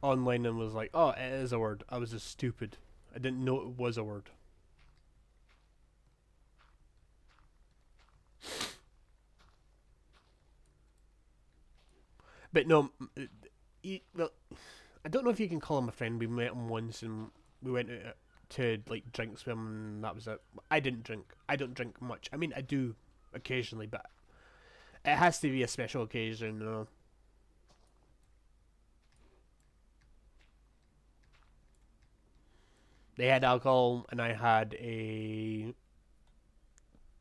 online and was like, oh, it is a word. I was just stupid. I didn't know it was a word. But no, well, I don't know if you can call him a friend. We met him once and we went out to like drinks with him, and that was it. I didn't drink. I don't drink much. I mean, I do occasionally, but it has to be a special occasion, you know. They had alcohol, and I had a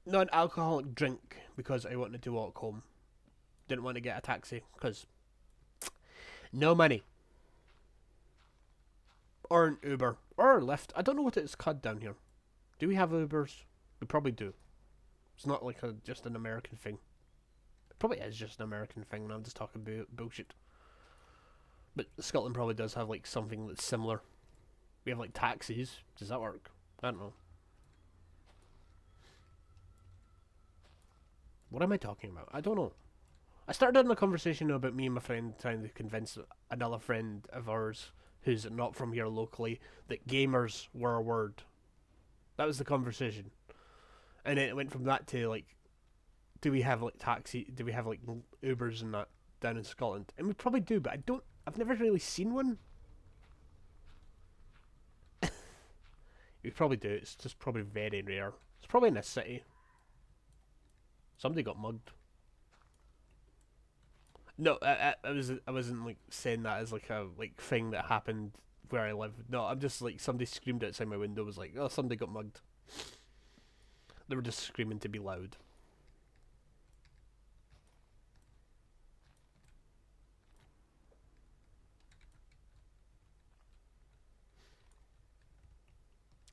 non-alcoholic drink because I wanted to walk home. Didn't want to get a taxi because no money. Or an Uber. Or a Lyft. I don't know what it's called down here. Do we have Ubers? We probably do. It's not like just an American thing. It probably is just an American thing, and I'm just talking bullshit. But Scotland probably does have like something that's similar. We have like taxis. Does that work? I don't know. What am I talking about? I don't know. I started on a conversation about me and my friend trying to convince another friend of ours who's not from here locally that gamers were a word. That was the conversation. And then it went from that to like, do we have like do we have like Ubers and that down in Scotland? And we probably do, but I've never really seen one. We probably do, it's just probably very rare. It's probably in a city. Somebody got mugged. No, I wasn't like saying that as like a like thing that happened where I live. No, I'm just like somebody screamed outside my window. Was like, oh, somebody got mugged. They were just screaming to be loud.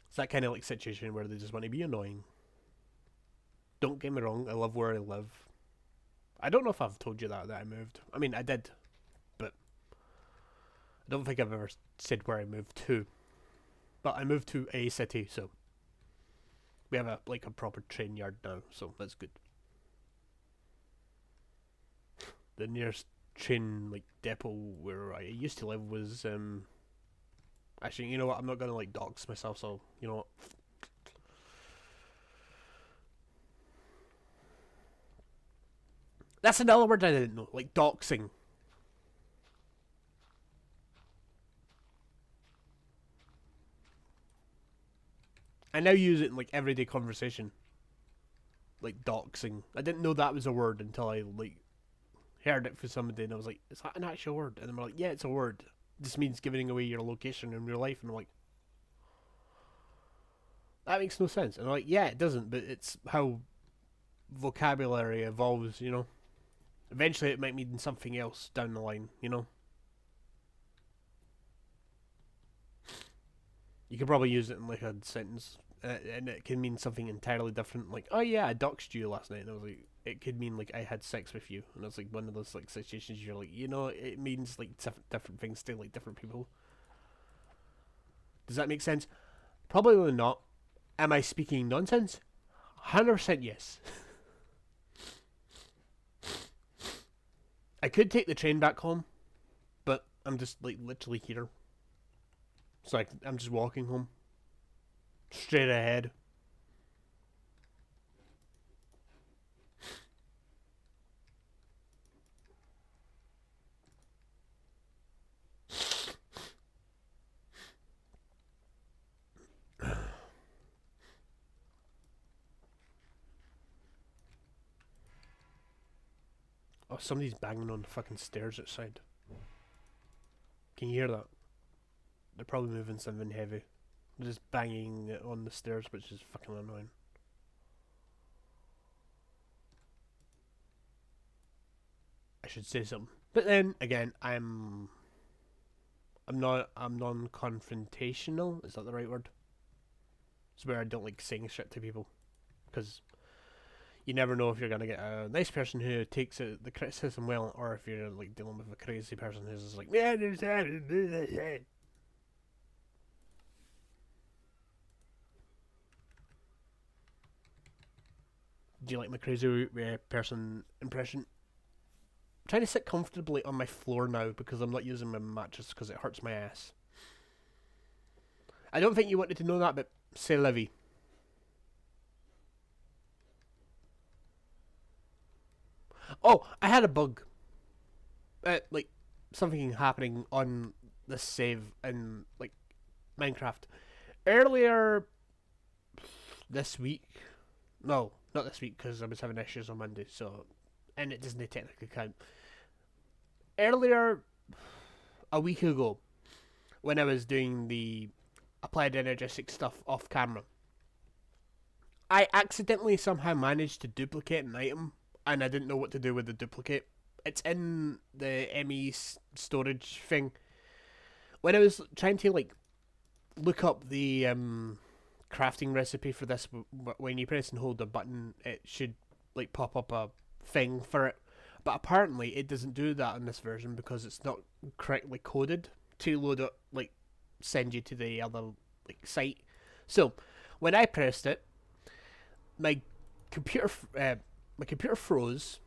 It's that kind of like situation where they just want to be annoying. Don't get me wrong, I love where I live. I don't know if I've told you that I moved. I mean, I did, but I don't think I've ever said where I moved to. But I moved to a city, so we have a like a proper train yard now, so that's good. The nearest train like depot where I used to live was actually, you know what? I'm not gonna like dox myself, so you know what? That's another word I didn't know, like doxing. I now use it in like everyday conversation. Like doxing. I didn't know that was a word until I like heard it from somebody and I was like, is that an actual word? And they're like, yeah, it's a word. It just means giving away your location in real life. And I'm like, that makes no sense. And I'm like, yeah, it doesn't, but it's how vocabulary evolves, you know? Eventually it might mean something else down the line, you know? You could probably use it in like a sentence, and it can mean something entirely different. Like, oh yeah, I doxed you last night, and I was like, it could mean like I had sex with you, and it's like one of those like situations you're like, you know, it means like different things to like different people. Does that make sense? Probably not. Am I speaking nonsense? 100% yes. I could take the train back home, but I'm just like literally here. So I'm just walking home. Straight ahead. Oh, somebody's banging on the fucking stairs outside. Can you hear that? They're probably moving something heavy. They're just banging on the stairs, which is fucking annoying. I should say something. But then again, I'm non-confrontational. Is that the right word? It's where I don't like saying shit to people, because you never know if you're gonna get a nice person who takes the criticism well, or if you're like dealing with a crazy person who's just like, yeah, there's that. Do you like my crazy person impression? I'm trying to sit comfortably on my floor now because I'm not using my mattress because it hurts my ass. I don't think you wanted to know that, but say Livy. Oh, I had a bug. Like something happening on the save in like Minecraft earlier this week. No, not this week because I was having issues on Monday. So, and it doesn't technically count. Earlier, a week ago, when I was doing the applied energetic stuff off camera, I accidentally somehow managed to duplicate an item, and I didn't know what to do with the duplicate. It's in the ME storage thing. When I was trying to like look up the crafting recipe for this, when you press and hold a button, it should like pop up a thing for it. But apparently, it doesn't do that in this version because it's not correctly coded to load it, like send you to the other like site. So when I pressed it, my computer my computer froze,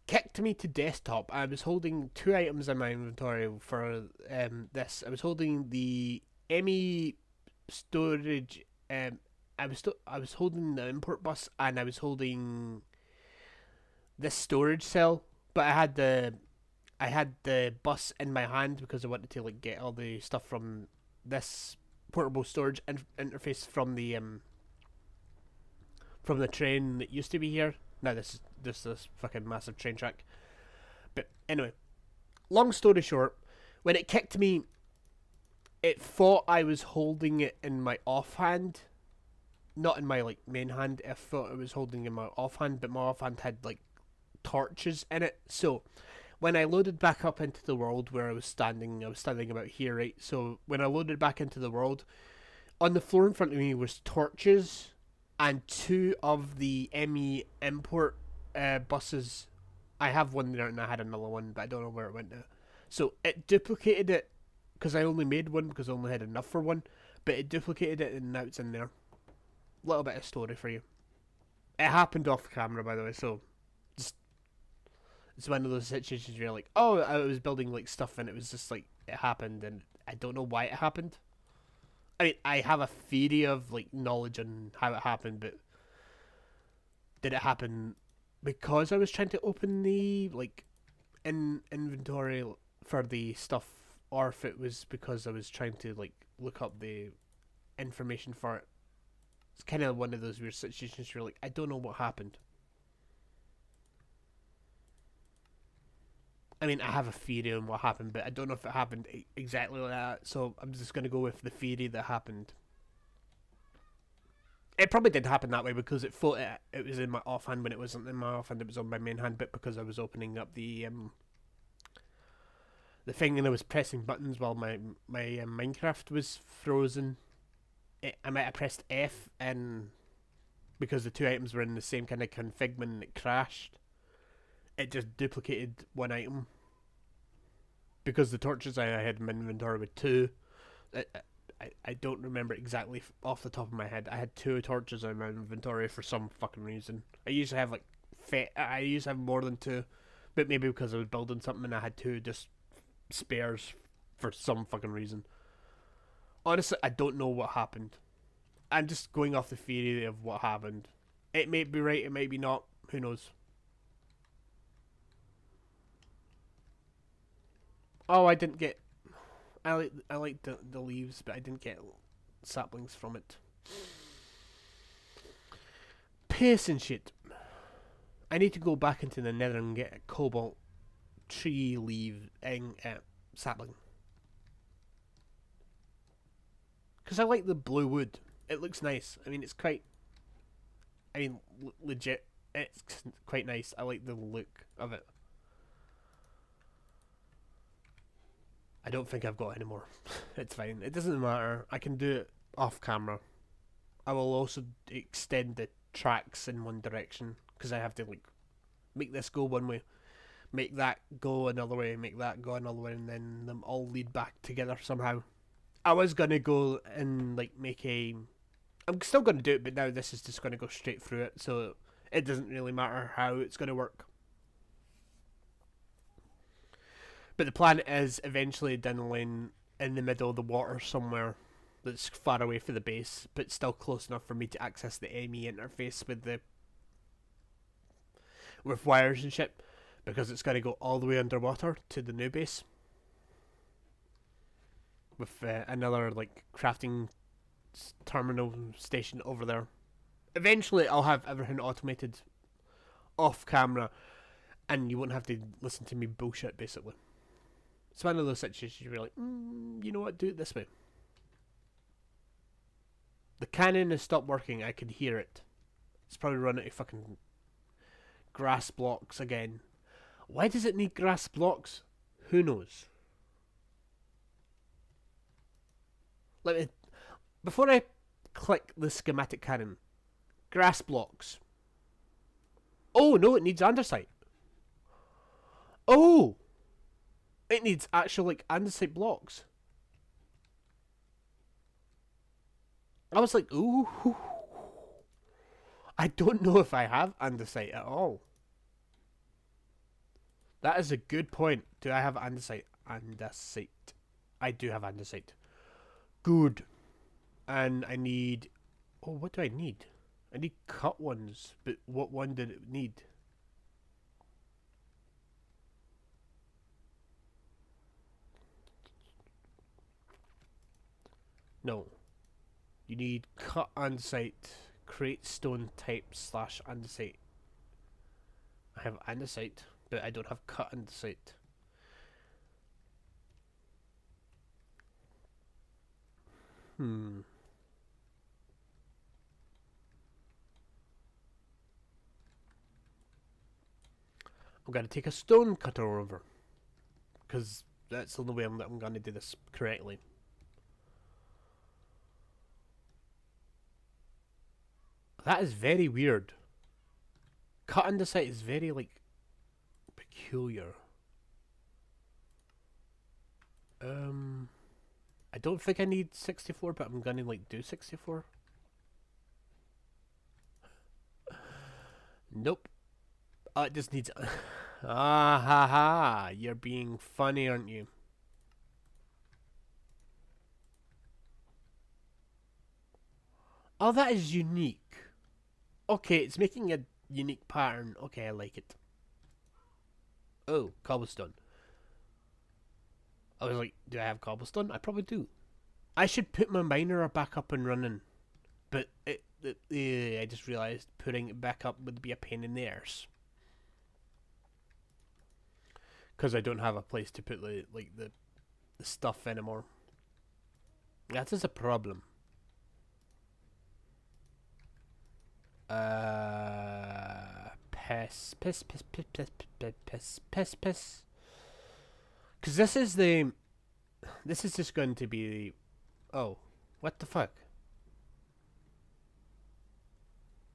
kicked me to desktop. I was holding two items in my inventory for this. I was holding the ME storage. I was holding the import bus, and I was holding this storage cell. But I had the bus in my hand because I wanted to like get all the stuff from this portable storage interface from the train that used to be here. Now this is this fucking massive train track. But anyway, long story short, when it kicked me, it thought I was holding it in my offhand, not in my like main hand. I thought I was holding it in my offhand, but my offhand had like torches in it. So when I loaded back up into the world where I was standing about here, right? So when I loaded back into the world, on the floor in front of me was torches and two of the ME import buses. I have one there and I had another one, but I don't know where it went now. So it duplicated it because I only made one because I only had enough for one, but it duplicated it and now it's in there. Little bit of story for you. It happened off camera, by the way, so just it's one of those situations where you're like, oh, I was building like stuff and it was just like it happened and I don't know why it happened. I mean, I have a theory of like knowledge on how it happened, but did it happen because I was trying to open the like inventory for the stuff, or if it was because I was trying to like look up the information for it? It's kind of one of those weird situations where you're like, I don't know what happened. I mean, I have a theory on what happened, but I don't know if it happened exactly like that. So I'm just gonna go with the theory that happened. It probably did happen that way because it thought it was in my offhand when it wasn't in my offhand. It was on my main hand, but because I was opening up the thing and I was pressing buttons while my Minecraft was frozen, I might have pressed F and because the two items were in the same kind of config when it crashed, it just duplicated one item. Because the torches I had in my inventory were two, I don't remember exactly off the top of my head. I had 2 torches in my inventory for some fucking reason. I usually have like I usually have more than 2, but maybe because I was building something and I had 2 just spares for some fucking reason. Honestly, I don't know what happened. I'm just going off the theory of what happened. It may be right, it may be not. Who knows? Oh, I didn't get. I like the leaves, but I didn't get saplings from it. Piss and shit. I need to go back into the nether and get a cobalt tree leaf sapling. Because I like the blue wood. It looks nice. I mean, it's quite. I mean, legit. It's quite nice. I like the look of it. I don't think I've got any more. It's fine. It doesn't matter. I can do it off camera. I will also extend the tracks in one direction because I have to like make this go one way, make that go another way, make that go another way, and then them all lead back together somehow. I was gonna go and like make a. I'm still gonna do it, but now this is just gonna go straight through it, so it doesn't really matter how it's gonna work. But the plan is eventually tunneling in the middle of the water somewhere that's far away from the base, but still close enough for me to access the ME interface with wires and shit, because it's going to go all the way underwater to the new base with another like crafting terminal station over there. Eventually, I'll have everything automated off camera, and you won't have to listen to me bullshit. Basically, it's one of those situations you're like, you know what, do it this way. The cannon has stopped working. I can hear it. It's probably run out of fucking grass blocks again. Why does it need grass blocks? Who knows? Let me, before I click the schematic cannon, grass blocks. Oh no, it needs andesite. Oh, it needs actual like andesite blocks. I was like, ooh. I don't know if I have andesite at all. That is a good point. Do I have andesite? Andesite. I do have andesite. Good. And I need. Oh, what do I need? I need cut ones. But what one did it need? No. You need cut andesite. Create stone type / andesite. I have andesite, but I don't have cut andesite. I'm going to take a stone cutter over, because that's the only way I'm going to do this correctly. That is very weird. Cut andesite is very, like, peculiar. I don't think I need 64, but I'm gonna, like, do 64. Nope. It just needs... ah ha ha. You're being funny, aren't you? Oh, that is unique. Okay, it's making a unique pattern. Okay, I like it. Oh, cobblestone. I was like, do I have cobblestone? I probably do. I should put my miner back up and running. But I just realised putting it back up would be a pain in the arse. Because I don't have a place to put the stuff anymore. That is a problem. Piss. Because this is just going to be the... Oh, what the fuck?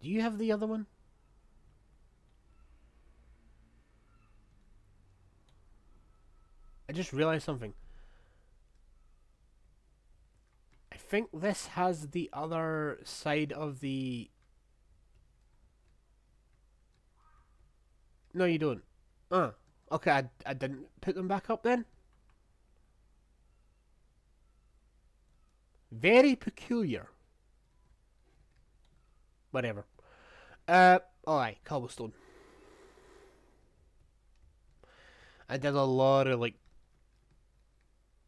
Do you have the other one? I just realized something. I think this has the other side of the... No, you don't. Okay, I didn't put them back up then? Very peculiar. Whatever. Alright, cobblestone. I did a lot of, like,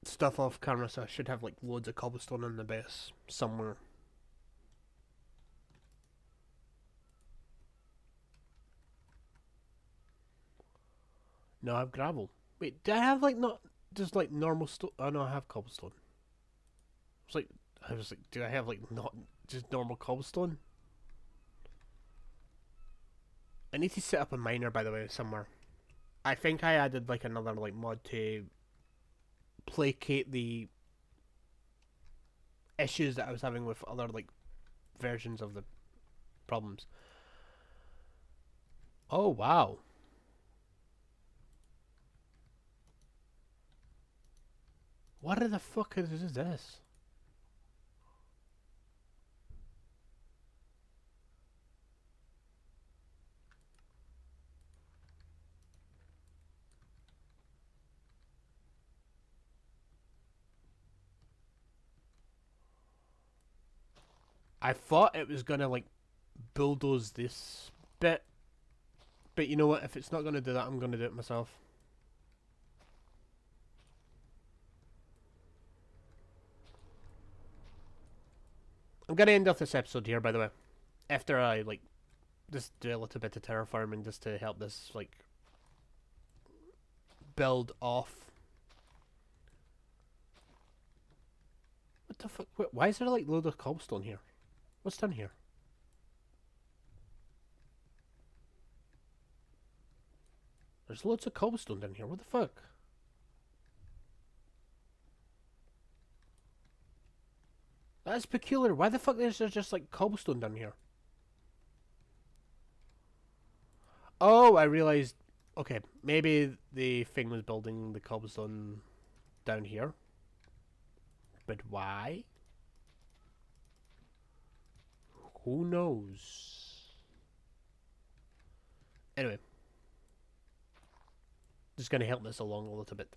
stuff off camera, so I should have, like, loads of cobblestone in the base somewhere. No, I have gravel. Wait, do I have, like, not just, like, normal stone? Oh, no, I have cobblestone. I was like, do I have, like, not just normal cobblestone? I need to set up a miner, by the way, somewhere. I think I added, like, another, like, mod to placate the issues that I was having with other, like, versions of the problems. Oh, wow. What the fuck is this? I thought it was gonna, like, bulldoze this bit. But you know what? If it's not gonna do that, I'm gonna do it myself. I'm gonna end off this episode here, by the way. After I, like, just do a little bit of terraforming just to help this, like, build off. What the fuck? Why is there, like, load of cobblestone here? What's done here? There's loads of cobblestone down here. What the fuck? That's peculiar. Why the fuck is there just, like, cobblestone down here? Oh, I realized. Okay, maybe the thing was building the cobblestone down here. But why? Who knows? Anyway. Just gonna help this along a little bit.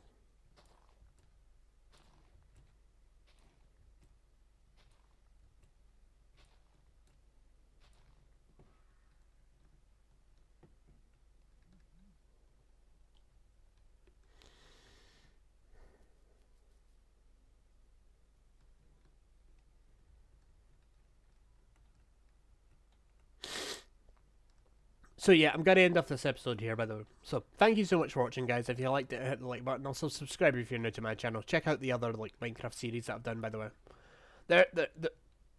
So yeah, I'm gonna end off this episode here, by the way. So thank you so much for watching, guys. If you liked it, hit the like button. Also subscribe if you're new to my channel. Check out the other, like, Minecraft series that I've done, by the way.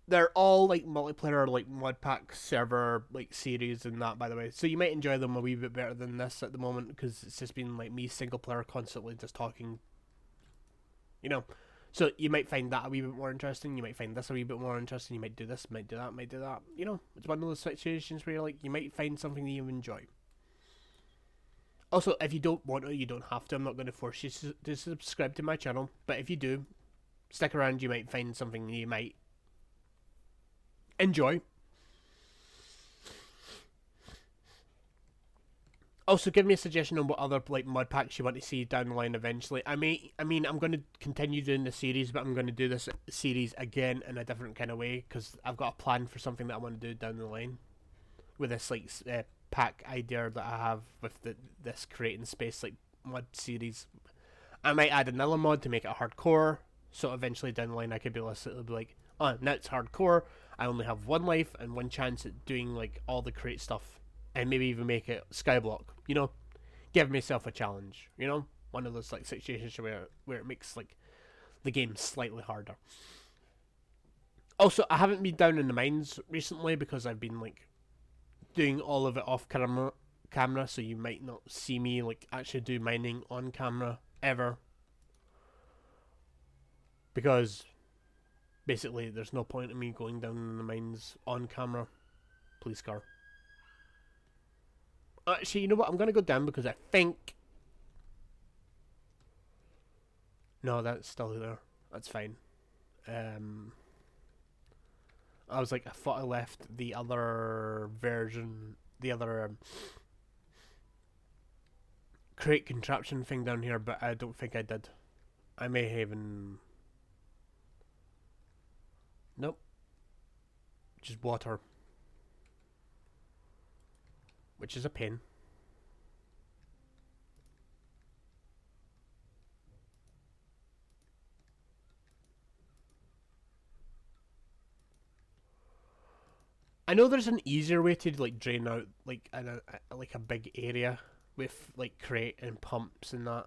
They're all, like, multiplayer, like, mod pack server, like, series and that, by the way. So you might enjoy them a wee bit better than this at the moment, because it's just been, like, me single player constantly just talking. You know. So you might find that a wee bit more interesting. You might find this a wee bit more interesting. You might do this, might do that, might do that. You know, it's one of those situations where you're like, you might find something that you enjoy. Also, if you don't want to, you don't have to. I'm not going to force you to subscribe to my channel. But if you do, stick around. You might find something you might enjoy. Also, give me a suggestion on what other, like, mod packs you want to see down the line eventually. I'm going to continue doing the series, but I'm going to do this series again in a different kind of way, because I've got a plan for something that I want to do down the line with this, like, pack idea that I have with this creating space, like, mod series. I might add another mod to make it hardcore, so eventually down the line I could be like, oh, now it's hardcore. I only have one life and one chance at doing, like, all the create stuff. And maybe even make it skyblock, you know, give myself a challenge, you know, one of those, like, situations where it makes, like, the game slightly harder. Also, I haven't been down in the mines recently because I've been, like, doing all of it off camera, so you might not see me, like, actually do mining on camera ever, because basically there's no point in me going down in the mines on camera. Please, car. Actually, you know what? I'm going to go down because I think... No, that's still there. That's fine. I was like, I thought I left the other version, the other crate contraption thing down here, but I don't think I did. I may have even... Nope. Just water. Which is a pain. I know there's an easier way to like drain out like a big area with like crate and pumps and that.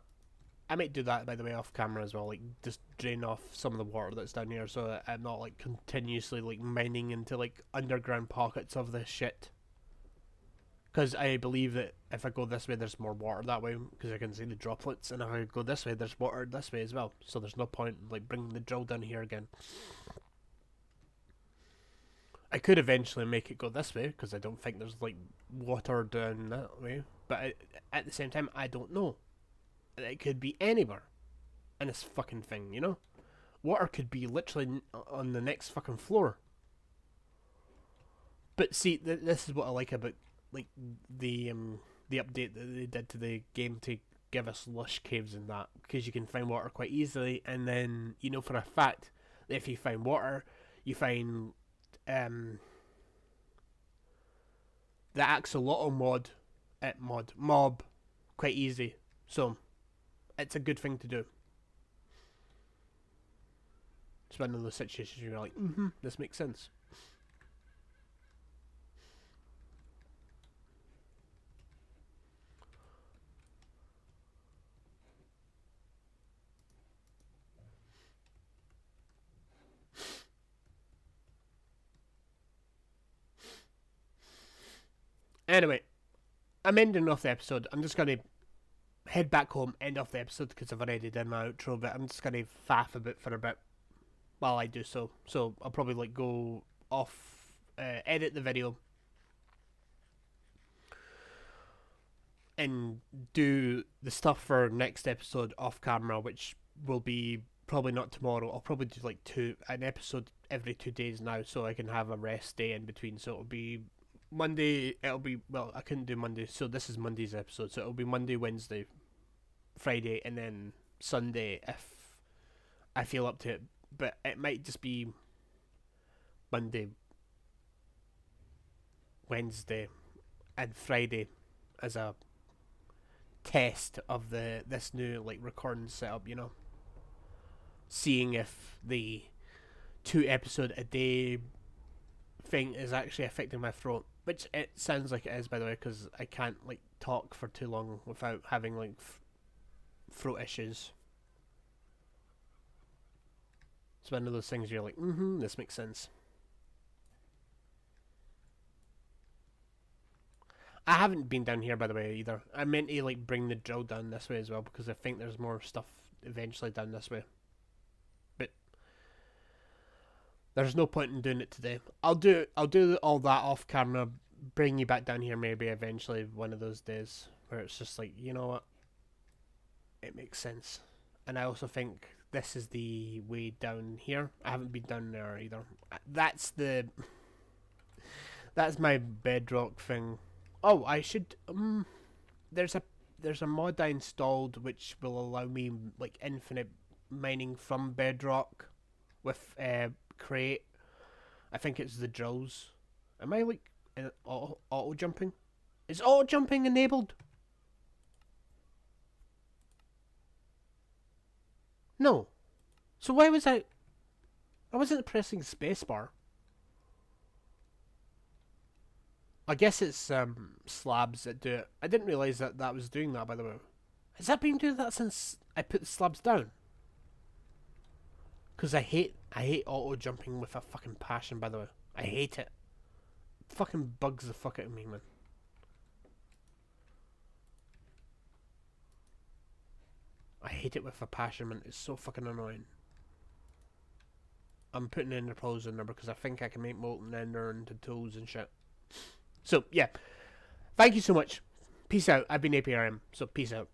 I might do that by the way off camera as well, like just drain off some of the water that's down here so that I'm not like continuously like mining into like underground pockets of this shit. Because I believe that if I go this way there's more water that way because I can see the droplets, and if I go this way there's water this way as well, so there's no point in like bringing the drill down here again. I could eventually make it go this way because I don't think there's like water down that way, but at the same time I don't know. It could be anywhere in this fucking thing, you know? Water could be literally on the next fucking floor. But see, this is what I like about like the update that they did to the game to give us lush caves and that, because you can find water quite easily, and then you know for a fact that if you find water, you find the axolotl mob quite easy. So it's a good thing to do. It's one of those situations where you're like, this makes sense. Anyway, I'm ending off the episode. I'm just going to head back home, end off the episode because I've already done my outro, but I'm just going to faff a bit for a bit while I do so. So I'll probably like go off, edit the video, and do the stuff for next episode off camera, which will be probably not tomorrow. I'll probably do like an episode every 2 days now, so I can have a rest day in between. So it'll be Monday. I couldn't do Monday, so this is Monday's episode. So it'll be Monday, Wednesday, Friday, and then Sunday if I feel up to it. But it might just be Monday, Wednesday, and Friday as a test of this new like recording setup, you know. Seeing if the 2 episode a day thing is actually affecting my throat, which it sounds like it is, by the way, because I can't like talk for too long without having like throat issues. It's one of those things you're like, this makes sense. I haven't been down here, by the way, either. I meant to like bring the drill down this way as well because I think there's more stuff eventually down this way. But there's no point in doing it today. I'll do all that off camera, bring you back down here maybe eventually one of those days where it's just like, you know what? It makes sense. And I also think this is the way down here. I haven't been down there either. That's my bedrock thing. Oh, I should. There's a mod I installed which will allow me like infinite mining from bedrock with crate. I think it's the drills. Am I like auto jumping? Is auto jumping enabled? No. So why was I wasn't pressing spacebar. I guess it's slabs that do it. I didn't realise that was doing that, by the way. Has that been doing that since I put the slabs down? Because I hate auto jumping with a fucking passion, by the way. I hate it. It fucking bugs the fuck out of me, man. I hate it with a passion, man. It's so fucking annoying. I'm putting ender pearls in there because I think I can make molten ender into tools and shit. So, yeah. Thank you so much. Peace out. I've been APRM, so peace out.